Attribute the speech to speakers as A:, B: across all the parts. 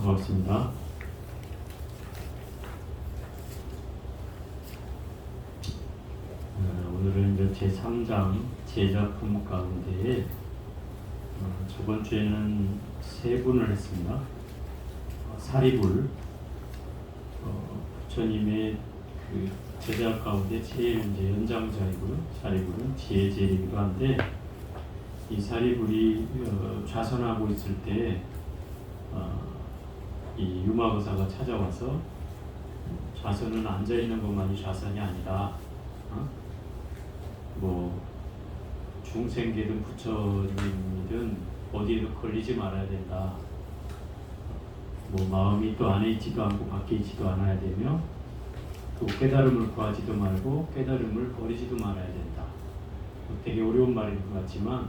A: 반갑습니다. 오늘은 이제 제3장 제작품 가운데에 저번 주에는 세 분을 했습니다. 사리불, 부처님의 그 제자 가운데 제일 이제 연장자이고요. 사리불은 지혜제이기도 한데, 이 사리불이 좌선하고 있을 때 이 유마거사가 찾아와서 좌선은 앉아 있는 것만이 좌선이 아니라 뭐 중생계든 부처님이든 어디에도 걸리지 말아야 된다. 뭐 마음이 또 안에 있지도 않고 밖에 있지도 않아야 되며, 또 깨달음을 구하지도 말고 깨달음을 버리지도 말아야 된다. 되게 어려운 말인 것 같지만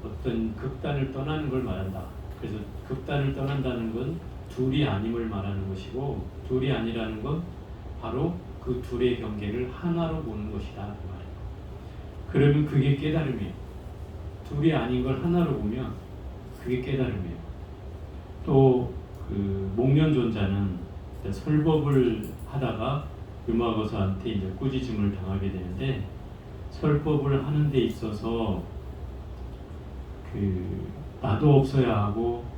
A: 어떤 극단을 떠나는 걸 말한다. 그래서 극단을 떠난다는 건 둘이 아님을 말하는 것이고, 둘이 아니라는 건 바로 그 둘의 경계를 하나로 보는 것이다 그 말이에요. 그러면 그게 깨달음이에요. 둘이 아닌 걸 하나로 보면 그게 깨달음이에요. 또 그 목련존자는 설법을 하다가 유마거사한테 이제 꾸짖음을 당하게 되는데, 설법을 하는 데 있어서 그 나도 없어야 하고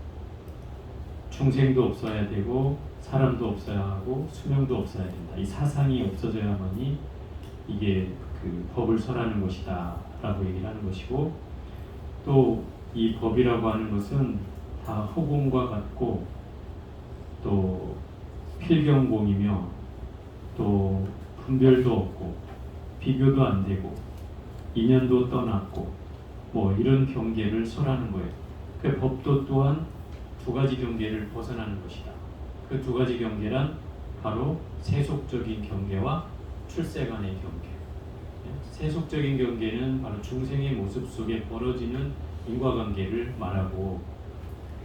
A: 중생도 없어야 되고 사람도 없어야 하고 수명도 없어야 된다. 이 사상이 없어져야만이 이게 그 법을 설하는 것이다 라고 얘기를 하는 것이고, 또 이 법이라고 하는 것은 다 허공과 같고 또 필경공이며 또 분별도 없고 비교도 안 되고 인연도 떠났고 뭐 이런 경계를 설하는 거예요. 그 법도 또한 두 가지 경계를 벗어나는 것이다. 그 두 가지 경계란 바로 세속적인 경계와 출세간의 경계. 세속적인 경계는 바로 중생의 모습 속에 벌어지는 인과관계를 말하고,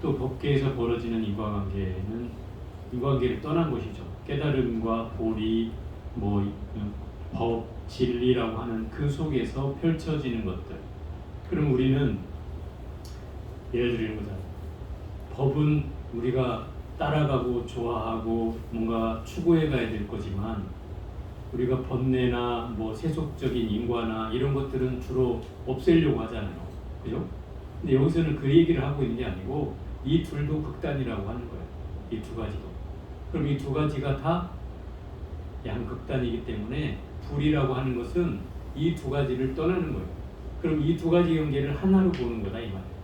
A: 또 법계에서 벌어지는 인과관계를 떠난 것이죠. 깨달음과 보리, 법, 진리라고 하는 그 속에서 펼쳐지는 것들. 그럼 우리는 예를 들는 거잖아요. 법은 우리가 따라가고 좋아하고 뭔가 추구해 가야 될 거지만, 우리가 번뇌나 뭐 세속적인 인과나 이런 것들은 주로 없애려고 하잖아요. 그죠? 근데 여기서는 그 얘기를 하고 있는 게 아니고 이 둘도 극단이라고 하는 거예요. 이 두 가지도. 그럼 이 두 가지가 다 양극단이기 때문에 불이라고 하는 것은 이 두 가지를 떠나는 거예요. 그럼 이 두 가지 경계를 하나로 보는 거다 이 말이에요.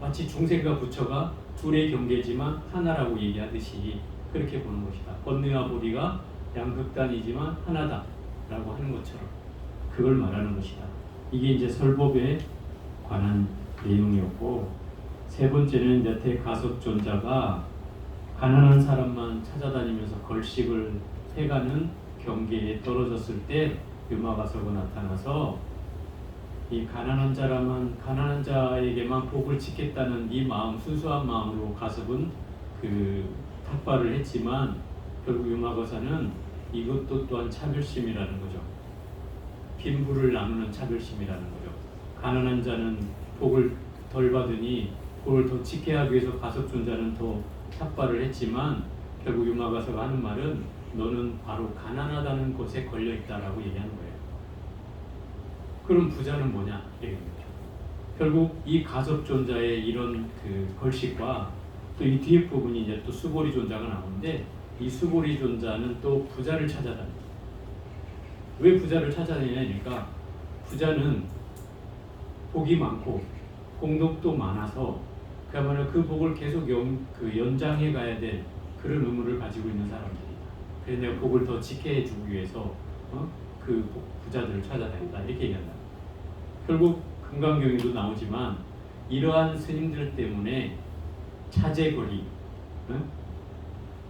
A: 마치 중생과 부처가 둘의 경계지만 하나라고 얘기하듯이 그렇게 보는 것이다. 번뇌와 보리가 양극단이지만 하나다 라고 하는 것처럼 그걸 말하는 것이다. 이게 이제 설법에 관한 내용이었고, 세 번째는 이제 대가섭존자가 가난한 사람만 찾아다니면서 걸식을 해가는 경계에 떨어졌을 때 유마가섭가 나타나서 이 가난한 자에게만 복을 짓겠다는 이 마음, 순수한 마음으로 가섭은 그 탁발을 했지만, 결국 유마거사는 이것도 또한 차별심이라는 거죠. 빈부를 나누는 차별심이라는 거죠. 가난한 자는 복을 덜 받으니 복을 더 지켜야 하기 위해서 가섭존자는 더 탁발을 했지만, 결국 유마거사가 하는 말은 너는 바로 가난하다는 것에 걸려있다라고 얘기하는 거예요. 그럼 부자는 뭐냐? 얘기합니다. 결국 이 가섭존자의 이런 그 걸식과 또 이 뒤에 부분이 이제 또 수보리 존자가 나오는데, 이 수보리 존자는 또 부자를 찾아다닙니다. 왜 부자를 찾아다니냐니까, 부자는 복이 많고 공덕도 많아서 그야말로 그 복을 계속 연장해 가야 될 그런 의무를 가지고 있는 사람들이다. 그래서 내가 복을 더 지켜해 주기 위해서 그 부자들을 찾아다닌다 이렇게 얘기한다. 결국 금강경에도 나오지만 이러한 스님들 때문에 차제거리,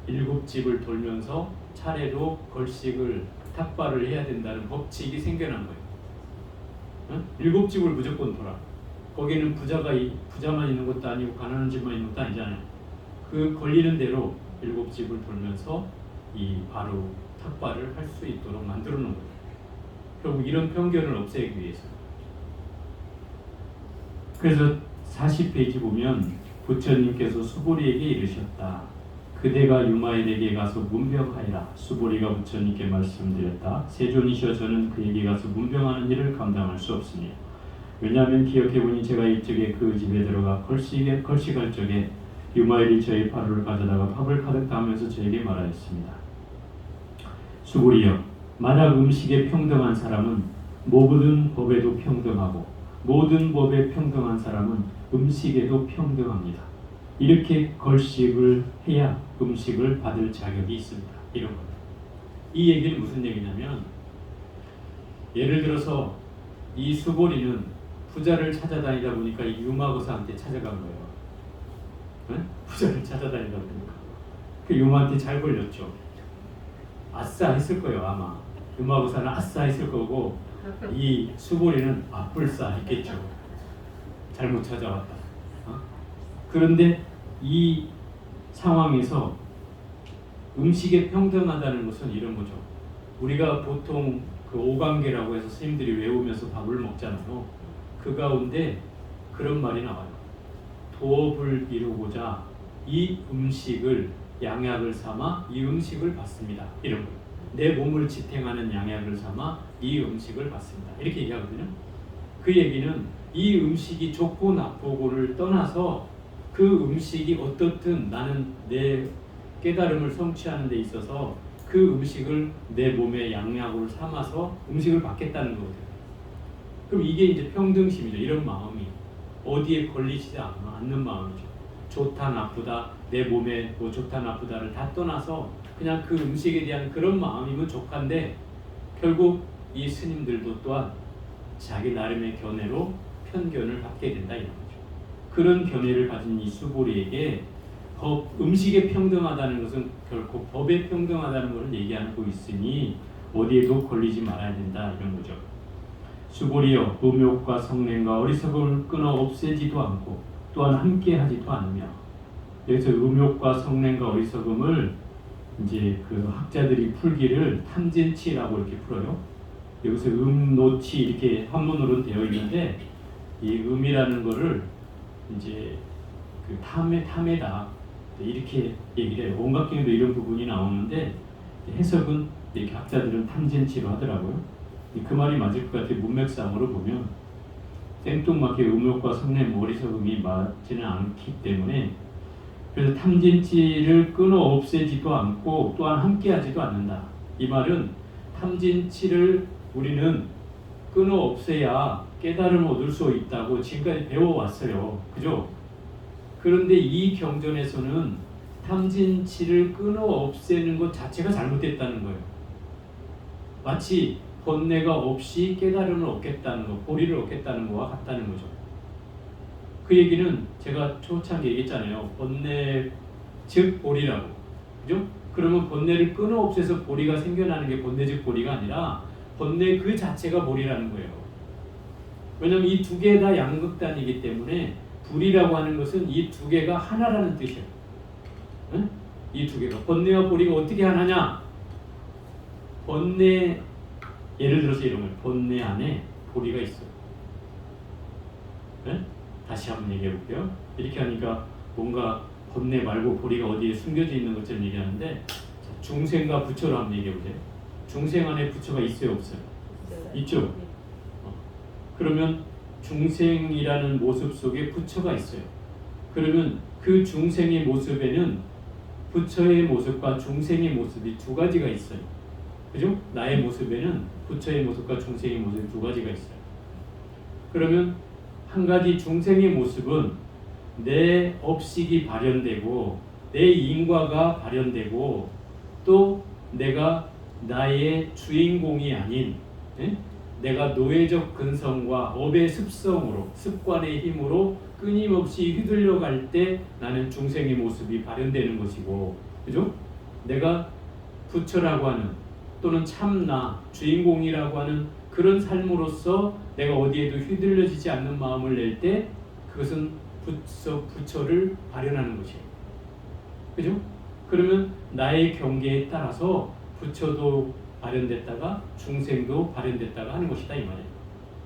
A: 일곱 집을 돌면서 차례로 걸식을 탁발을 해야 된다는 법칙이 생겨난 거예요. 일곱 집을 무조건 돌아. 거기는 부자만 있는 것도 아니고 가난한 집만 있는 것도 아니잖아요. 그 걸리는 대로 일곱 집을 돌면서 이 바로 탁발을 할 수 있도록 만들어 놓은 거예요. 결국 이런 편견을 없애기 위해서. 그래서 40페이지 보면 부처님께서 수보리에게 이르셨다. 그대가 유마일에게 가서 문병하여라. 수보리가 부처님께 말씀드렸다. 세존이시여 저는 그에게 가서 문병하는 일을 감당할 수 없으니 왜냐하면 기억해보니 제가 이쪽에 그 집에 들어가 걸식할 적에 유마일이 저의 발을 가져다가 밥을 가득 담으면서 저에게 말하였습니다. 수보리여 만약 음식에 평등한 사람은 모든 법에도 평등하고 모든 법에 평등한 사람은 음식에도 평등합니다. 이렇게 걸식을 해야 음식을 받을 자격이 있습니다. 이런 겁니다. 이 얘기는 무슨 얘기냐면 예를 들어서 이 수보리는 부자를 찾아다니다 보니까 이 유마거사한테 찾아간 거예요. 네? 부자를 찾아다니다 보니까 그 유마한테 잘 걸렸죠. 아싸 했을 거예요. 아마 유마거사는 아싸 했을 거고 이 수보리는 아뿔싸 했겠죠. 잘못 찾아왔다. 그런데 이 상황에서 음식에 평등하다는 것은 이런 거죠. 우리가 보통 그 오관계라고 해서 스님들이 외우면서 밥을 먹잖아요. 그 가운데 그런 말이 나와요. 도업을 이루고자 이 음식을 양약을 삼아 이 음식을 받습니다. 이런 거예요. 내 몸을 지탱하는 양약을 삼아 이 음식을 받습니다. 이렇게 얘기하거든요. 그 얘기는 이 음식이 좋고 나쁘고를 떠나서 그 음식이 어떻든 나는 내 깨달음을 성취하는 데 있어서 그 음식을 내 몸의 양약으로 삼아서 음식을 받겠다는 거거든요. 그럼 이게 이제 평등심이죠. 이런 마음이 어디에 걸리지 않는 마음이죠. 좋다 나쁘다 내 몸에 뭐 좋다 나쁘다를 다 떠나서 그냥 그 음식에 대한 그런 마음이면 족한데 결국 이 스님들도 또한 자기 나름의 견해로 편견을 갖게 된다 이런 거죠. 그런 견해를 가진 이 수보리에게 음식에 평등하다는 것은 결코 법에 평등하다는 것을 얘기하고 있으니 어디에도 걸리지 말아야 된다 이런 거죠. 수보리여 음욕과 성냄과 어리석음을 끊어 없애지도 않고 또한 함께하지도 않으며 여기서 음욕과 성냄과 어리석음을 이제 그 학자들이 풀기를 탐진치라고 이렇게 풀어요. 여기서 음노치 이렇게 한문으로 되어 있는데 이 음이라는 거를 이제 그 탐에다 이렇게 얘기를 해요. 온각경에도 이런 부분이 나오는데 해석은 이렇게 학자들은 탐진치로 하더라고요. 그 말이 맞을 것 같아요. 문맥상으로 보면 생뚱맞게 음욕과 성냄, 어리석음이 맞지는 않기 때문에 그래서 탐진치를 끊어 없애지도 않고 또한 함께하지도 않는다. 이 말은 탐진치를 우리는 끊어 없애야 깨달음을 얻을 수 있다고 지금까지 배워왔어요. 그죠? 그런데 이 경전에서는 탐진치를 끊어 없애는 것 자체가 잘못됐다는 거예요. 마치 번뇌가 없이 깨달음을 얻겠다는 것, 보리를 얻겠다는 것과 같다는 거죠. 그 얘기는 제가 초창기에 얘기했잖아요. 번뇌 즉 보리라고. 그죠? 그러면 번뇌를 끊어 없애서 보리가 생겨나는 게 번뇌 즉 보리가 아니라 번뇌 그 자체가 보리라는 거예요. 왜냐하면 이 두 개 다 양극단이기 때문에 불이라고 하는 것은 이 두 개가 하나라는 뜻이에요. 응? 이 두 개가 번뇌와 보리가 어떻게 하나냐? 번뇌 예를 들어서 이런 거예요. 번뇌 안에 보리가 있어요. 네? 다시 한번 얘기해 볼게요. 이렇게 하니까 뭔가 번뇌 말고 보리가 어디에 숨겨져 있는 것처럼 얘기하는데 중생과 부처로 한번 얘기해 보세요. 중생 안에 부처가 있어요, 없어요? 네. 있죠. 그러면 중생이라는 모습 속에 부처가 있어요. 그러면 그 중생의 모습에는 부처의 모습과 중생의 모습이 두 가지가 있어요. 그죠? 나의 모습에는 부처의 모습과 중생의 모습이 두 가지가 있어요. 그러면 한 가지 중생의 모습은 내 업식이 발현되고 내 인과가 발현되고 또 내가 나의 주인공이 아닌 내가 노예적 근성과 업의 습성으로 습관의 힘으로 끊임없이 휘둘려 갈 때 나는 중생의 모습이 발현되는 것이고, 그죠? 내가 부처라고 하는 또는 참나 주인공이라고 하는 그런 삶으로서 내가 어디에도 휘둘려지지 않는 마음을 낼 때 그것은 부처를 발현하는 것이에요. 그죠? 그러면 나의 경계에 따라서 부처도 발현됐다가 중생도 발현됐다가 하는 것이다 이 말이에요.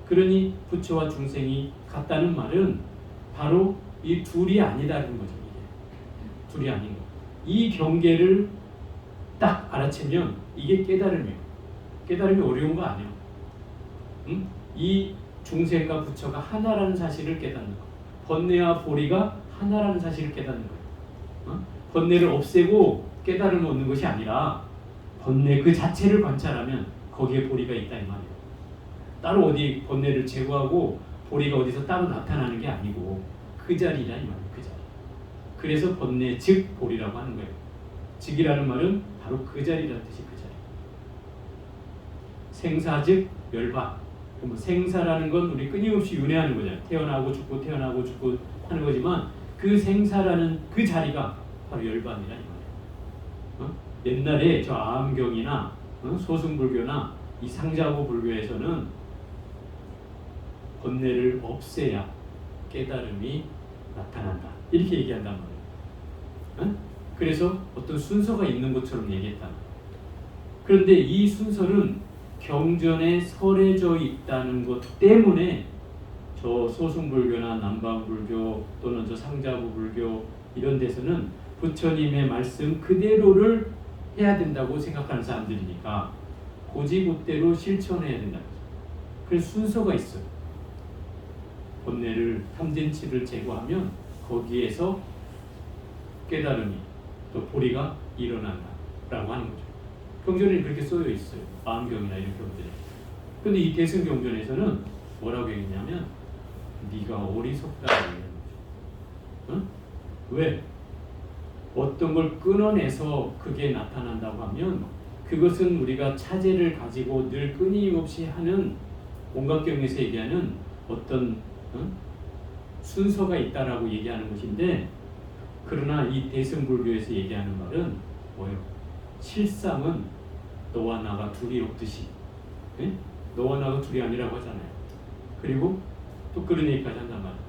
A: 그러니 부처와 중생이 같다는 말은 바로 이 둘이 아니다는 거죠. 이게 둘이 아닌 거. 이 경계를 딱 알아채면 이게 깨달음이에요. 깨달음이 어려운 거 아니에요. 응? 이 중생과 부처가 하나라는 사실을 깨닫는 거. 번뇌와 보리가 하나라는 사실을 깨닫는 거예요. 어? 번뇌를 없애고 깨달음을 얻는 것이 아니라 번뇌 그 자체를 관찰하면 거기에 보리가 있다 이 말이에요. 따로 어디 번뇌를 제거하고 보리가 어디서 따로 나타나는 게 아니고 그 자리라 이 말이에요. 그 자리. 그래서 번뇌 즉 보리라고 하는 거예요. 즉이라는 말은 바로 그 자리라는 뜻이 그 자리. 생사 즉 멸바. 생사라는 건 우리 끊임없이 윤회하는 거잖아요. 태어나고 죽고 태어나고 죽고 하는 거지만 그 생사라는 그 자리가 바로 열반이라 이 말이에요. 옛날에 저 아암경이나 소승불교나 이 상자부 불교에서는 번뇌를 없애야 깨달음이 나타난다. 이렇게 얘기한단 말이에요. 그래서 어떤 순서가 있는 것처럼 얘기했다. 그런데 이 순서는 경전에 설해져 있다는 것 때문에 저 소승불교나 남방불교 또는 저 상자부 불교 이런 데서는 부처님의 말씀 그대로를 해야 된다고 생각하는 사람들이니까 고지고대로 실천해야 된다. 그래서 순서가 있어요. 번뇌를 탐진치를 제거하면 거기에서 깨달음이 또 보리가 일어난다라고 하는 거죠. 경전에 그렇게 써져 있어요. 마음경이나 이런 경전에. 근데 이 대승경전에서는 뭐라고 얘기했냐면 네가 어리석다고 얘기하는 거죠. 응? 왜? 어떤 걸 끊어내서 그게 나타난다고 하면 그것은 우리가 차제를 가지고 늘 끊임없이 하는 온각경에서 얘기하는 어떤 순서가 있다라고 얘기하는 것인데, 그러나 이 대승불교에서 얘기하는 말은 뭐예요? 실상은 너와 나가 둘이 없듯이, 예? 너와 나가 둘이 아니라고 하잖아요. 그리고 또 그런 얘기까지 한단 말이에요.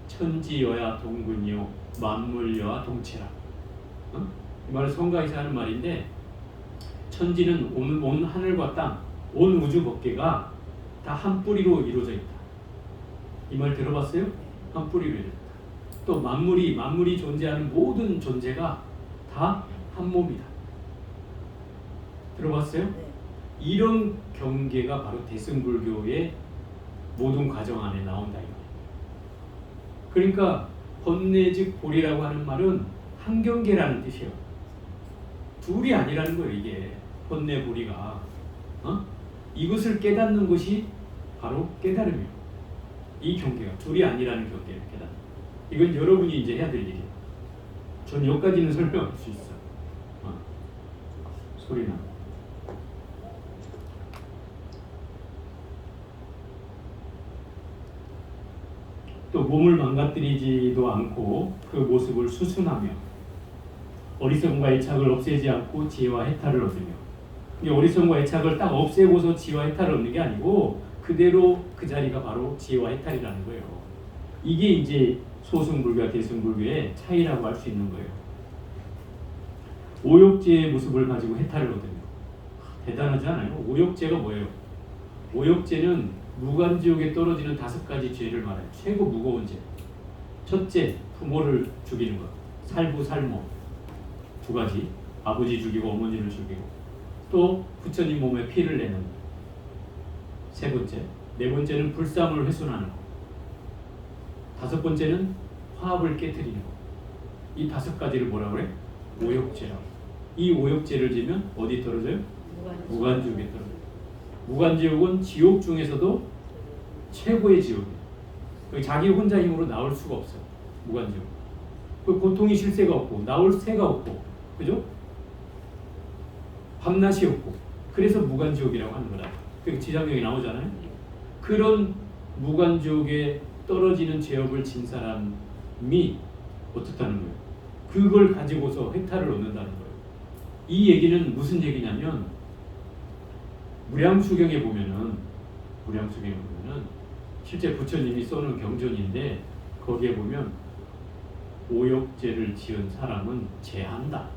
A: 천지여야 동근이요 만물여야 동체라. 이 말은 성가에서 하는 말인데, 천지는 온 하늘과 땅, 온 우주 법계가 다 한 뿌리로 이루어져 있다. 이 말 들어봤어요? 한 뿌리로 이루어져 있다. 또 만물이 존재하는 모든 존재가 다 한 몸이다. 들어봤어요? 이런 경계가 바로 대승불교의 모든 과정 안에 나온다. 그러니까 번뇌 즉 보리라고 하는 말은 한 경계라는 뜻이에요. 둘이 아니라는 거예요. 이게 번뇌 보리가 이것을 깨닫는 것이 바로 깨달음이에요. 이 경계가 둘이 아니라는 경계를 깨닫는. 이건 여러분이 이제 해야 될 일이에요. 전 여기까지는 설명할 수 있어. 소리나. 또 몸을 망가뜨리지도 않고 그 모습을 수순하며 어리석음과 애착을 없애지 않고 지혜와 해탈을 얻으며. 어리석음과 애착을 딱 없애고서 지혜와 해탈을 얻는 게 아니고 그대로 그 자리가 바로 지혜와 해탈이라는 거예요. 이게 이제 소승불교와 대승불교의 차이라고 할 수 있는 거예요. 오욕제의 모습을 가지고 해탈을 얻으며. 대단하지 않아요? 오욕제가 뭐예요? 오욕제는 무간지옥에 떨어지는 5가지 죄를 말해요. 최고 무거운 죄. 첫째, 부모를 죽이는 것. 살부, 살모. 2가지. 아버지 죽이고 어머니를 죽이고. 또 부처님 몸에 피를 내는 것. 3번째. 4번째는 불상을 훼손하는 것. 5번째는 화합을 깨트리는 것. 이 5가지를 뭐라고 그래? 오욕죄라고. 이 오욕죄를 지면 어디 떨어져요? 무간지옥에 떨어져요. 무간지옥은 지옥 중에서도 최고의 지옥이에요. 자기 혼자 힘으로 나올 수가 없어요. 무간지옥. 그 고통이 쉴 새가 없고 나올 새가 없고, 그죠? 밤낮이 없고. 그래서 무간지옥이라고 하는 거다. 그 지장경에 나오잖아요. 그런 무간지옥에 떨어지는 죄업을 진 사람이 어떻다는 거예요? 그걸 가지고서 해탈을 얻는다는 거예요. 이 얘기는 무슨 얘기냐면, 무량수경에 보면은 실제 부처님이 써놓은 경전인데, 거기에 보면 오욕죄를 지은 사람은 제한다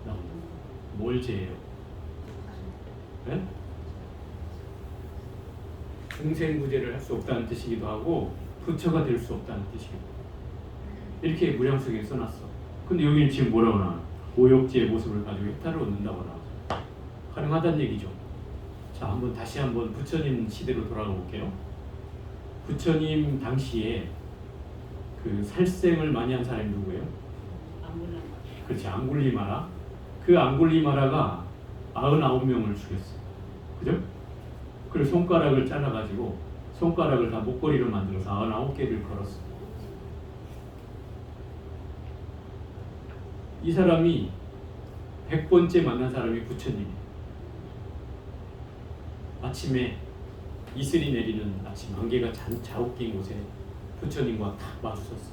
A: 나옵니다. 뭘 제해요? 네? 중생구제를 할 수 없다는 뜻이기도 하고 부처가 될 수 없다는 뜻이기도 해요. 이렇게 무량수경에 써놨어. 근데 여기는 지금 뭐라고 나와? 오욕지의 모습을 가지고 해탈을 얻는다고 나와. 가능하다는 얘기죠. 자, 다시 한번 부처님 시대로 돌아가 볼게요. 부처님 당시에 그 살생을 많이 한 사람이 누구예요? 그렇지, 앙굴리마라. 그 앙굴리마라가 99명을 죽였어. 그죠? 그리고 손가락을 잘라가지고 손가락을 다 목걸이로 만들어서 99개를 걸었어. 이 사람이 100번째 만난 사람이 부처님이에요. 아침에 이슬이 내리는 아침 안개가 자욱낀 곳에 부처님과 딱 마주섰어.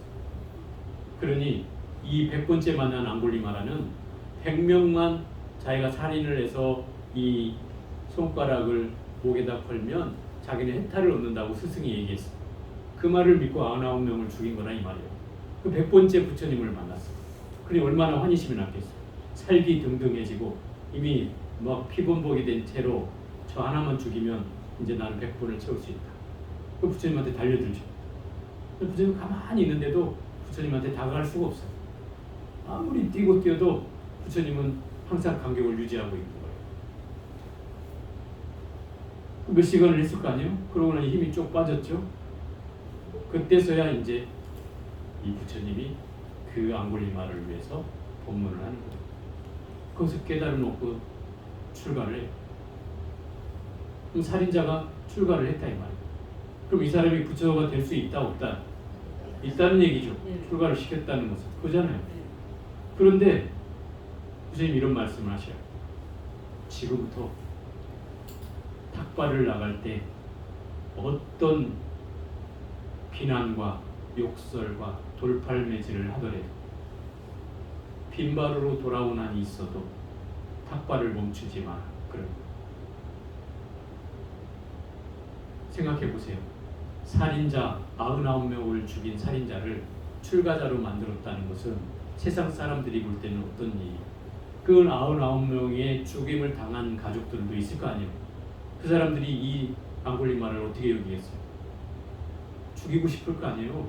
A: 그러니 이 100번째 만난 앙굴리마라는 100명만 자기가 살인을 해서 이 손가락을 목에다 걸면 자기는 해탈을 얻는다고 스승이 얘기했어. 그 말을 믿고 99명을 죽인 거라 이 말이에요. 그 100번째 부처님을 만났어. 그러니 얼마나 환희심이 났겠어. 살기 등등해지고 이미 막 피범벅이 된 채로 저 하나만 죽이면 이제 나는 100번을 채울 수 있다. 그 부처님한테 달려들죠. 부처님 가만히 있는데도 부처님한테 다가갈 수가 없어요. 아무리 뛰고 뛰어도 부처님은 항상 간격을 유지하고 있는 거예요. 몇 시간을 했을 거 아니에요? 그러고 나니 힘이 쭉 빠졌죠. 그때서야 이제 이 부처님이 그 앙굴리마를 위해서 법문을 하는 거예요. 거기서 깨달음 얻고 출가를 해요. 그럼 살인자가 출가를 했다 이 말이에요. 그럼 이 사람이 부처가 될 수 있다 없다? 있다는 얘기죠. 출가를 시켰다는 것은 그잖아요. 그런데 부처님 이런 말씀을 하셔요. 지금부터 탁발을 나갈 때 어떤 비난과 욕설과 돌팔매질을 하더라도 빈발으로 돌아온 한이 있어도 탁발을 멈추지 마라. 그래요. 생각해 보세요. 살인자 99명을 죽인 살인자를 출가자로 만들었다는 것은 세상 사람들이 볼 때는 어떤 일이에요? 그 99명의 죽임을 당한 가족들도 있을 거 아니에요. 그 사람들이 이 앙굴리마를 어떻게 여기겠어요? 죽이고 싶을 거 아니에요.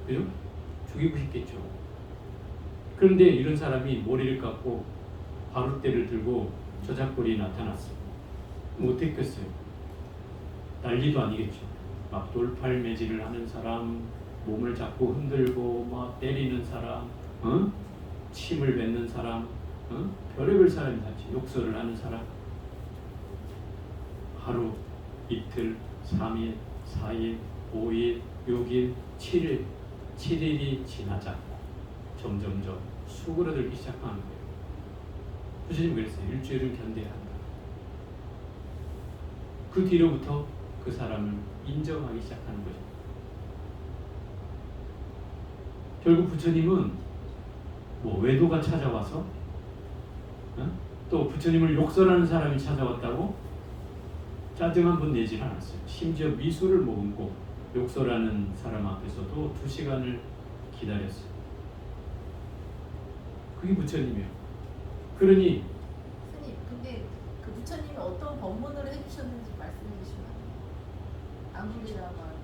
A: 그죠? 죽이고 싶겠죠. 그런데 이런 사람이 머리를 깎고 바룻대를 들고 저작거리에 나타났어요. 그럼 어떻게 했겠어요? 난리도 아니겠죠. 막 돌팔매질을 하는 사람, 몸을 자꾸 흔들고 막 때리는 사람, 침을 뱉는 사람, 별의별 사람이 다 있지. 욕설을 하는 사람. 하루, 이틀, 3일, 4일, 5일, 6일, 7일, 7일이 지나자 점점점 수그러들기 시작하는 거예요. 부처님 그랬어요. 일주일은 견뎌야 한다. 그 뒤로부터 그 사람을 인정하기 시작하는 거죠. 결국 부처님은 뭐 외도가 찾아와서 또 부처님을 욕설하는 사람이 찾아왔다고 짜증 한 번 내질 않았어요. 심지어 미술을 머금고 욕설하는 사람 앞에서도 2시간을 기다렸어요. 그게 부처님이에요. 그러니
B: 스님, 근데 그 부처님이 어떤 법문을 해주셨는지 말씀해 주시면 앙굴리마라고 하는데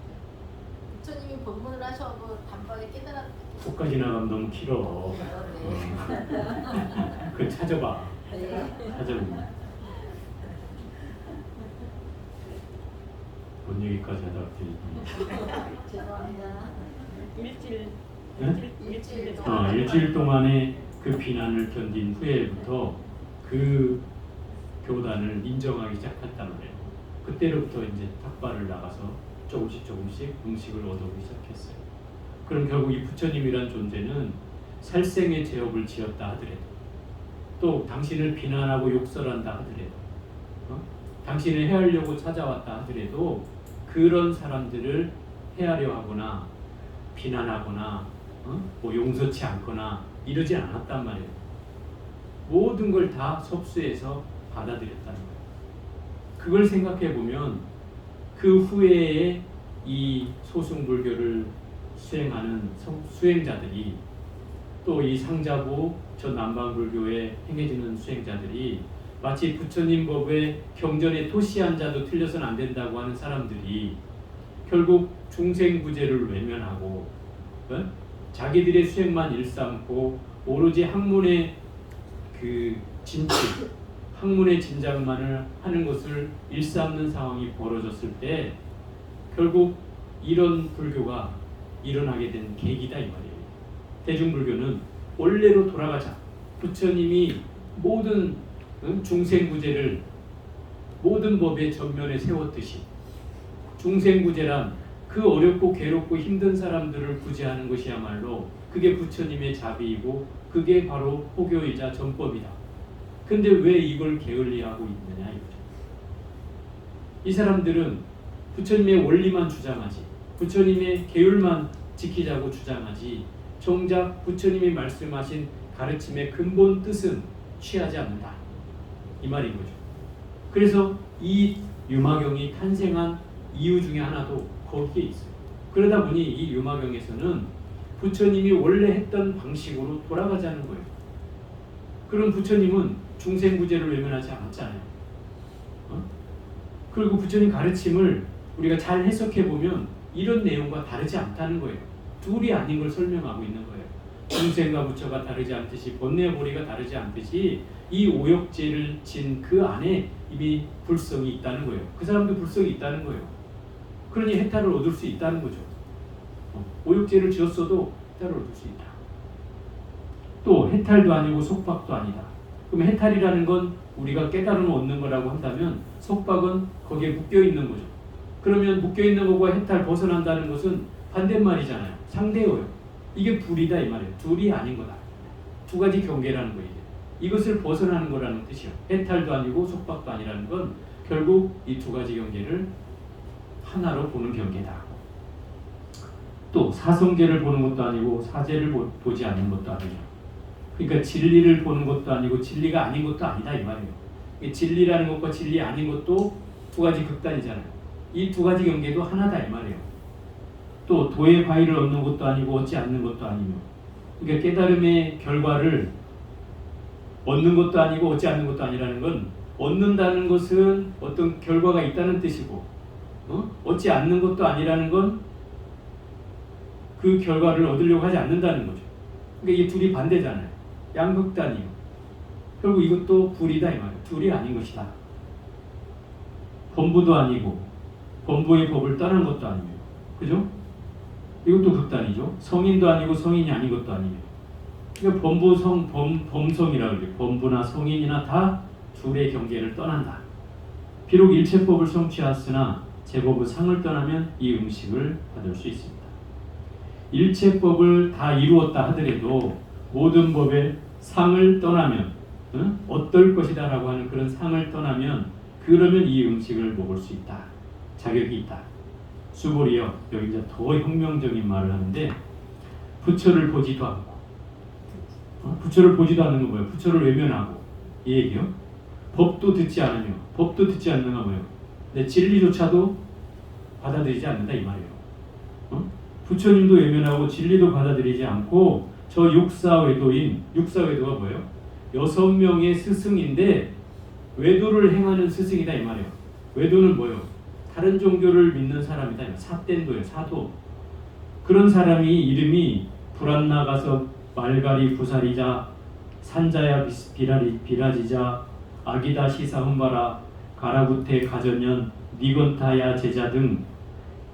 B: 부처님이 법문을 하셔서 단박에 깨달았.
A: 거기까지 나가면 너무 길어.
B: 네.
A: 그 찾아봐.
B: 네.
A: 찾아보면. 뭔 얘기까지 하다가 들리니?
B: 죄송합니다.
C: 일주일
A: 네?
B: 일주일
A: 일주일 동안의 그 비난을 견딘 후에부터 그 교단을 인정하기 시작했단 말이에요. 그때로부터 이제 탁발을 나가서 조금씩 음식을 얻어오기 시작했어요. 그럼 결국 이 부처님이란 존재는 살생의 죄업을 지었다 하더라도 또 당신을 비난하고 욕설한다 하더라도 당신을 해하려고 찾아왔다 하더라도 그런 사람들을 해하려 하거나 비난하거나 뭐 용서치 않거나 이러지 않았단 말이에요. 모든 걸 다 섭수해서 받아들였다는 거예요. 그걸 생각해 보면 그 후에 이 소승불교를 수행하는 수행자들이 또 이 상자부 저 남방불교에 행해지는 수행자들이 마치 부처님 법의 경전에 토시한 자도 틀려서는 안 된다고 하는 사람들이 결국 중생구제를 외면하고 자기들의 수행만 일삼고 오로지 학문의 그 진취, 학문의 진작만을 하는 것을 일삼는 상황이 벌어졌을 때 결국 이런 불교가 일어나게 된 계기다 이 말이에요. 대중불교는 원래로 돌아가자. 부처님이 모든 중생구제를 모든 법의 전면에 세웠듯이 중생구제란 그 어렵고 괴롭고 힘든 사람들을 구제하는 것이야말로 그게 부처님의 자비이고 그게 바로 호교이자 전법이다. 근데 왜 이걸 게을리하고 있느냐 이거죠. 이 사람들은 부처님의 원리만 주장하지 부처님의 계율만 지키자고 주장하지 정작 부처님이 말씀하신 가르침의 근본 뜻은 취하지 않는다. 이 말인 거죠. 그래서 이 유마경이 탄생한 이유 중에 하나도 거기에 있어요. 그러다 보니 이 유마경에서는 부처님이 원래 했던 방식으로 돌아가자는 거예요. 그럼 부처님은 중생구제를 외면하지 않았잖아요. 그리고 부처님 가르침을 우리가 잘 해석해 보면 이런 내용과 다르지 않다는 거예요. 둘이 아닌 걸 설명하고 있는 거예요. 중생과 부처가 다르지 않듯이 번뇌보리가 다르지 않듯이 이 오욕죄를 진 그 안에 이미 불성이 있다는 거예요. 그 사람도 불성이 있다는 거예요. 그러니 해탈을 얻을 수 있다는 거죠. 오욕죄를 지었어도 해탈을 얻을 수 있다. 또 해탈도 아니고 속박도 아니다. 그럼 해탈이라는 건 우리가 깨달음을 얻는 거라고 한다면 속박은 거기에 묶여 있는 거죠. 그러면 묶여 있는 것과 해탈 벗어난다는 것은 반대말이잖아요. 상대어요. 이게 불이다 이 말이에요. 둘이 아닌 거다. 두 가지 경계라는 거예요. 이것을 벗어나는 거라는 뜻이요. 해탈도 아니고 속박도 아니라는 건 결국 이 두 가지 경계를 하나로 보는 경계다. 또 사성계를 보는 것도 아니고 사제를 보지 않는 것도 아니죠. 그러니까 진리를 보는 것도 아니고 진리가 아닌 것도 아니다 이 말이에요. 진리라는 것과 진리 아닌 것도 두 가지 극단이잖아요. 이 두 가지 경계도 하나다 이 말이에요. 또 도의 과일을 얻는 것도 아니고 얻지 않는 것도 아니며, 그러니까 깨달음의 결과를 얻는 것도 아니고 얻지 않는 것도 아니라는 건 얻는다는 것은 어떤 결과가 있다는 뜻이고 얻지 않는 것도 아니라는 건 그 결과를 얻으려고 하지 않는다는 거죠. 그러니까 이 둘이 반대잖아요. 양극단이요. 결국 이것도 불이다 이 말이에요. 둘이 아닌 것이다. 범부도 아니고 범부의 법을 떠난 것도 아니며, 그죠? 이것도 극단이죠. 성인도 아니고 성인이 아닌 것도 아니며. 그러니까 범성이라고 그래요. 범부나 성인이나 다 둘의 경계를 떠난다. 비록 일체법을 성취하였으나 제법의 상을 떠나면 이 음식을 받을 수 있습니다. 일체법을 다 이루었다 하더라도 모든 법의 상을 떠나면 어떨 것이다 라고 하는 그런 상을 떠나면 그러면 이 음식을 먹을 수 있다. 자격이 있다. 수보리요. 여기 이제 더 혁명적인 말을 하는데 부처를 보지도 않고 부처를 보지도 않는 건 뭐예요? 부처를 외면하고 이 얘기요. 법도 듣지 않으며 법도 듣지 않는 건 뭐예요? 내 진리조차도 받아들이지 않는다 이 말이에요. 부처님도 외면하고 진리도 받아들이지 않고 저 육사외도가 뭐예요? 6명의 스승인데 외도를 행하는 스승이다 이 말이에요. 외도는 뭐예요? 다른 종교를 믿는 사람이다. 사땐도예요. 사도. 그런 사람이 이름이 불안나가서 말가리 부사리자 산자야 비라지자 아기다 시사 흠바라 가라구테 가전연 니건타야 제자 등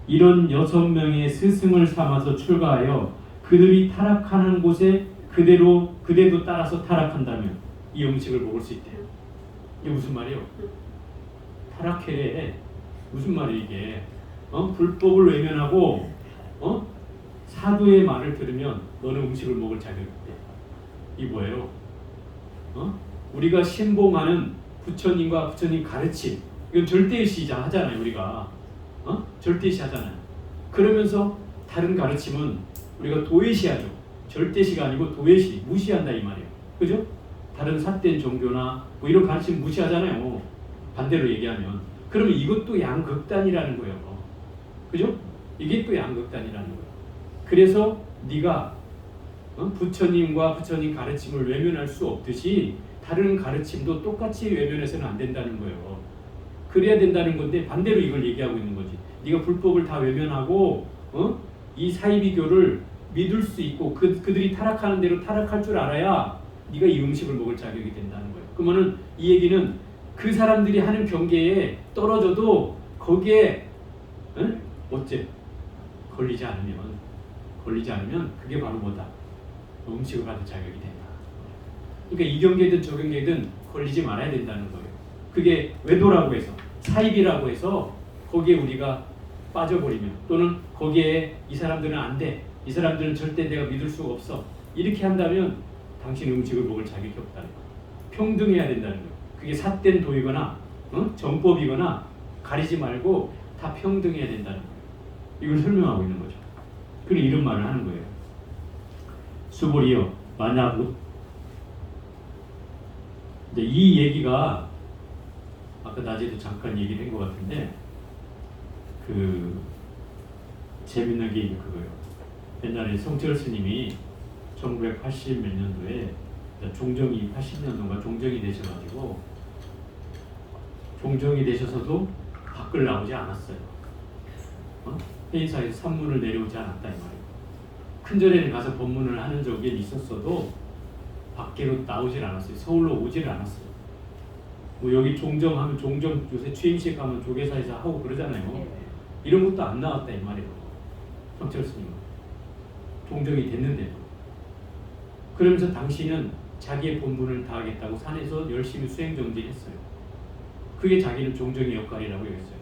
A: 이런 6명의 스승을 삼아서 출가하여 그들이 타락하는 곳에 그대도 따라서 타락한다면 이 음식을 먹을 수 있대요. 이게 무슨 말이에요? 타락해. 무슨 말이에요 이게? 불법을 외면하고 사도의 말을 들으면 너는 음식을 먹을 자격이 있대. 이 뭐예요? 우리가 신봉하는 부처님과 부처님 가르침, 이건 절대시자 하잖아요 우리가. 절대시 하잖아요. 그러면서 다른 가르침은 우리가 도외시하죠. 절대시가 아니고 도외시, 무시한다 이 말이에요. 그죠? 다른 삿된 종교나 뭐 이런 가르침 무시하잖아요. 반대로 얘기하면. 그러면 이것도 양극단이라는 거예요. 그죠? 이게 또 양극단이라는 거예요. 그래서 네가 부처님과 부처님 가르침을 외면할 수 없듯이 다른 가르침도 똑같이 외면해서는 안 된다는 거예요. 그래야 된다는 건데 반대로 이걸 얘기하고 있는 거지. 네가 불법을 다 외면하고 이 사이비교를 믿을 수 있고 그들이 타락하는 대로 타락할 줄 알아야 네가 이 음식을 먹을 자격이 된다는 거예요. 그러면은 이 얘기는 그 사람들이 하는 경계에 떨어져도 거기에 어째 걸리지 않으면 그게 바로 뭐다? 음식을 받을 자격이 된다. 그러니까 이 경계든 저 경계든 걸리지 말아야 된다는 거예요. 그게 외도라고 해서 사입이라고 해서 거기에 우리가 빠져버리면 또는 거기에 이 사람들은 안 돼. 이 사람들은 절대 내가 믿을 수가 없어. 이렇게 한다면 당신 음식을 먹을 자격이 없다는 거예요. 평등해야 된다는 거예요. 그게 삿된 도이거나 정법이거나 가리지 말고 다 평등해야 된다는 거예요. 이걸 설명하고 있는 거죠. 그리고 이런 말을 하는 거예요. 수보리여 만약 이 얘기가 아까 낮에도 잠깐 얘기를 한 것 같은데 재밌는 게 그거예요. 옛날에 성철 스님이 1980 몇 년도에 종정이 80년도가 종정이 되셔가지고 종정이 되셔서도 밖을 나오지 않았어요. 회의사에서 산문을 내려오지 않았다 이 말이에요. 큰절에는 가서 법문을 하는 적이 있었어도 밖으로 나오질 않았어요. 서울로 오질 않았어요. 뭐 여기 종정하면 종정 요새 취임식 하면 조계사에서 하고 그러잖아요. 이런 것도 안 나왔다 이 말이에요. 성철 스님은 종정이 됐는데도. 그러면서 당신은 자기의 본분을 다하겠다고 산에서 열심히 수행정진했어요. 그게 자기는 종정의 역할이라고 여겼어요.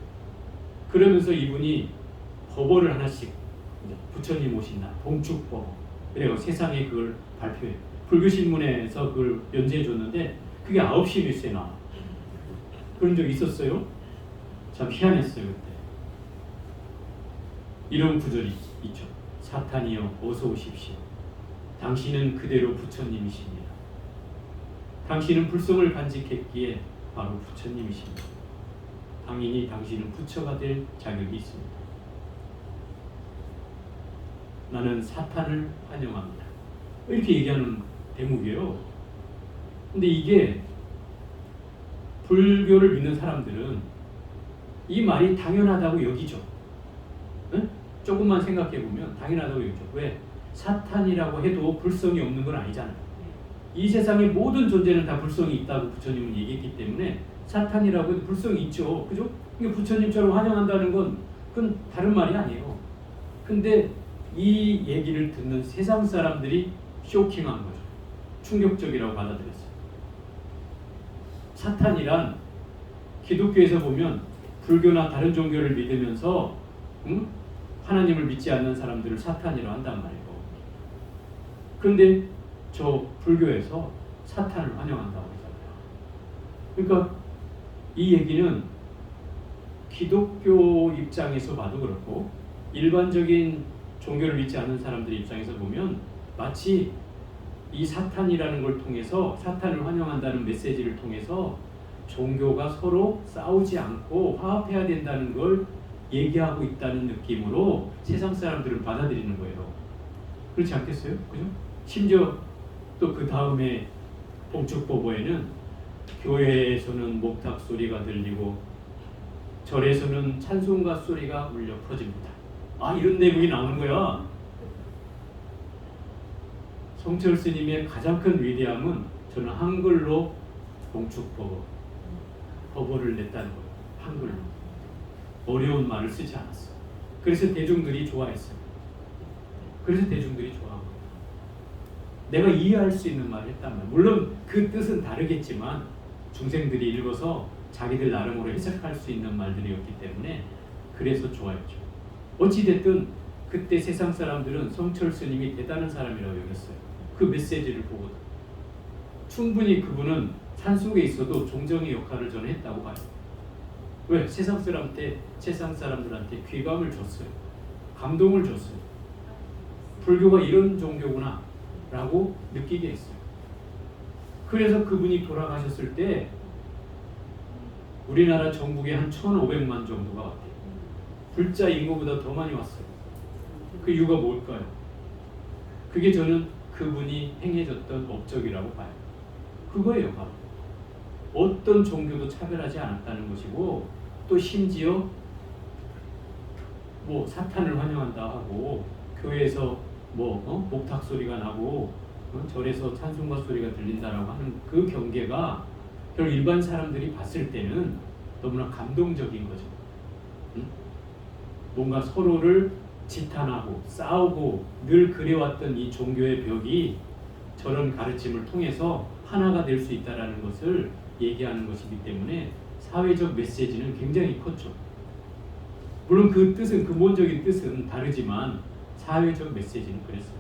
A: 그러면서 이분이 법어를 하나씩 부처님 오신다. 봉축법어. 그래요. 세상에 그걸 발표해. 불교신문에서 그걸 연재해 줬는데 그게 9시 뉴스에 나와. 그런 적 있었어요? 참 희한했어요 그때. 이런 구절이 있죠. 사탄이여 어서 오십시오. 당신은 그대로 부처님이십니다. 당신은 불성을 간직했기에 바로 부처님이십니다. 당연히 당신은 부처가 될 자격이 있습니다. 나는 사탄을 환영합니다. 이렇게 얘기하는 대목이에요. 근데 이게 불교를 믿는 사람들은 이 말이 당연하다고 여기죠. 응? 조금만 생각해 보면 당연하다고 여기죠. 왜? 사탄이라고 해도 불성이 없는 건 아니잖아요. 이 세상의 모든 존재는 다 불성이 있다고 부처님은 얘기했기 때문에 사탄이라고 해도 불성이 있죠. 그죠? 그러니까 부처님처럼 환영한다는 건 그건 다른 말이 아니에요. 근데 이 얘기를 듣는 세상 사람들이 쇼킹한 거죠. 충격적이라고 받아들였어요. 사탄이란 기독교에서 보면 불교나 다른 종교를 믿으면서 하나님을 믿지 않는 사람들을 사탄이라고 한단 말이에요. 그런데 저 불교에서 사탄을 환영한다고 하잖아요. 그러니까 이 얘기는 기독교 입장에서 봐도 그렇고 일반적인 종교를 믿지 않는 사람들 입장에서 보면 마치 이 사탄이라는 걸 통해서 사탄을 환영한다는 메시지를 통해서 종교가 서로 싸우지 않고 화합해야 된다는 걸 얘기하고 있다는 느낌으로 세상 사람들을 받아들이는 거예요. 그렇지 않겠어요? 그죠? 심지어 또 그 다음에 봉축법어에는 교회에서는 목탁 소리가 들리고 절에서는 찬송가 소리가 울려 퍼집니다. 이런 내용이 나오는 거야. 성철 스님의 가장 큰 위대함은 저는 한글로 봉축법어 법어를 냈다는 거예요. 한글로. 어려운 말을 쓰지 않았어요. 그래서 대중들이 좋아했어요. 그래서 대중들이 좋아한 거예요. 내가 이해할 수 있는 말을 했단 말이에요. 물론 그 뜻은 다르겠지만 중생들이 읽어서 자기들 나름으로 해석할 수 있는 말들이었기 때문에 그래서 좋아했죠. 어찌됐든 그때 세상 사람들은 성철 스님이 대단한 사람이라고 여겼어요. 그 메시지를 보고 충분히 그분은 산속에 있어도 종정의 역할을 저는 했다고 봐요. 왜? 세상 사람들한테 귀감을 줬어요. 감동을 줬어요. 불교가 이런 종교구나 라고 느끼게 했어요. 그래서 그분이 돌아가셨을 때 우리나라 전국에 한 1,500만 정도가 왔대요. 불자 인구보다 더 많이 왔어요. 그 이유가 뭘까요? 그게 저는 그분이 행해졌던 업적이라고 봐요. 그거예요, 바로. 어떤 종교도 차별하지 않았다는 것이고 또 심지어 뭐 사탄을 환영한다 하고 교회에서 목탁 소리가 나고 절에서 찬송가 소리가 들린다라고 하는 그 경계가 결국 일반 사람들이 봤을 때는 너무나 감동적인 거죠. 응? 뭔가 서로를 지탄하고 싸우고 늘 그래왔던 이 종교의 벽이 저런 가르침을 통해서 하나가 될 수 있다는 것을 얘기하는 것이기 때문에 사회적 메시지는 굉장히 컸죠. 물론 그 뜻은, 근본적인 뜻은 다르지만 사회적 메시지는 그랬어요.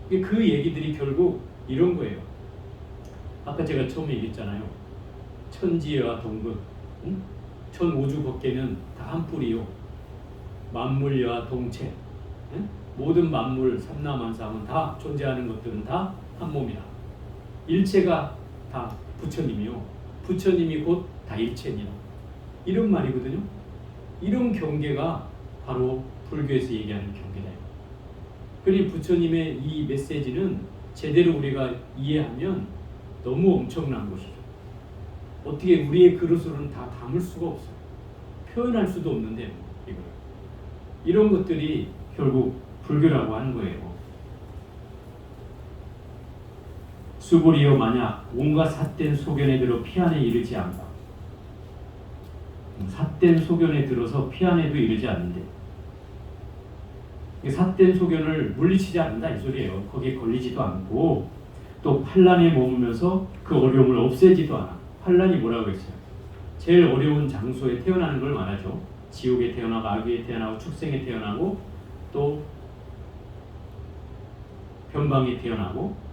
A: 그 얘기들이 결국 이런 거예요. 아까 제가 처음에 얘기했잖아요. 천지와 동극, 응? 천우주 법계는 다 한 뿌리요. 만물과 동체, 응? 모든 만물, 삼라만상은 다 존재하는 것들은 다 한 몸이다. 일체가 다 부처님이요. 부처님이 곧 다 일체니라. 이런 말이거든요. 이런 경계가 바로 불교에서 얘기하는 경계다. 그러니 부처님의 이 메시지는 제대로 우리가 이해하면 너무 엄청난 것이죠. 어떻게 우리의 그릇으로는 다 담을 수가 없어요. 표현할 수도 없는데 이걸. 이런 것들이 결국 불교라고 하는 거예요. 수불이여 만약 온갖 삿된 소견에 들어 피안에 이르지 않고, 삿된 소견에 들어서 피안에도 이르지 않는데, 삿된 소견을 물리치지 않는다 이 소리예요. 거기에 걸리지도 않고 또 환란에 머물면서 그 어려움을 없애지도 않아. 환란이 뭐라고 했어요? 제일 어려운 장소에 태어나는 걸 말하죠. 지옥에 태어나고 악귀에 태어나고 축생에 태어나고 또 변방에 태어나고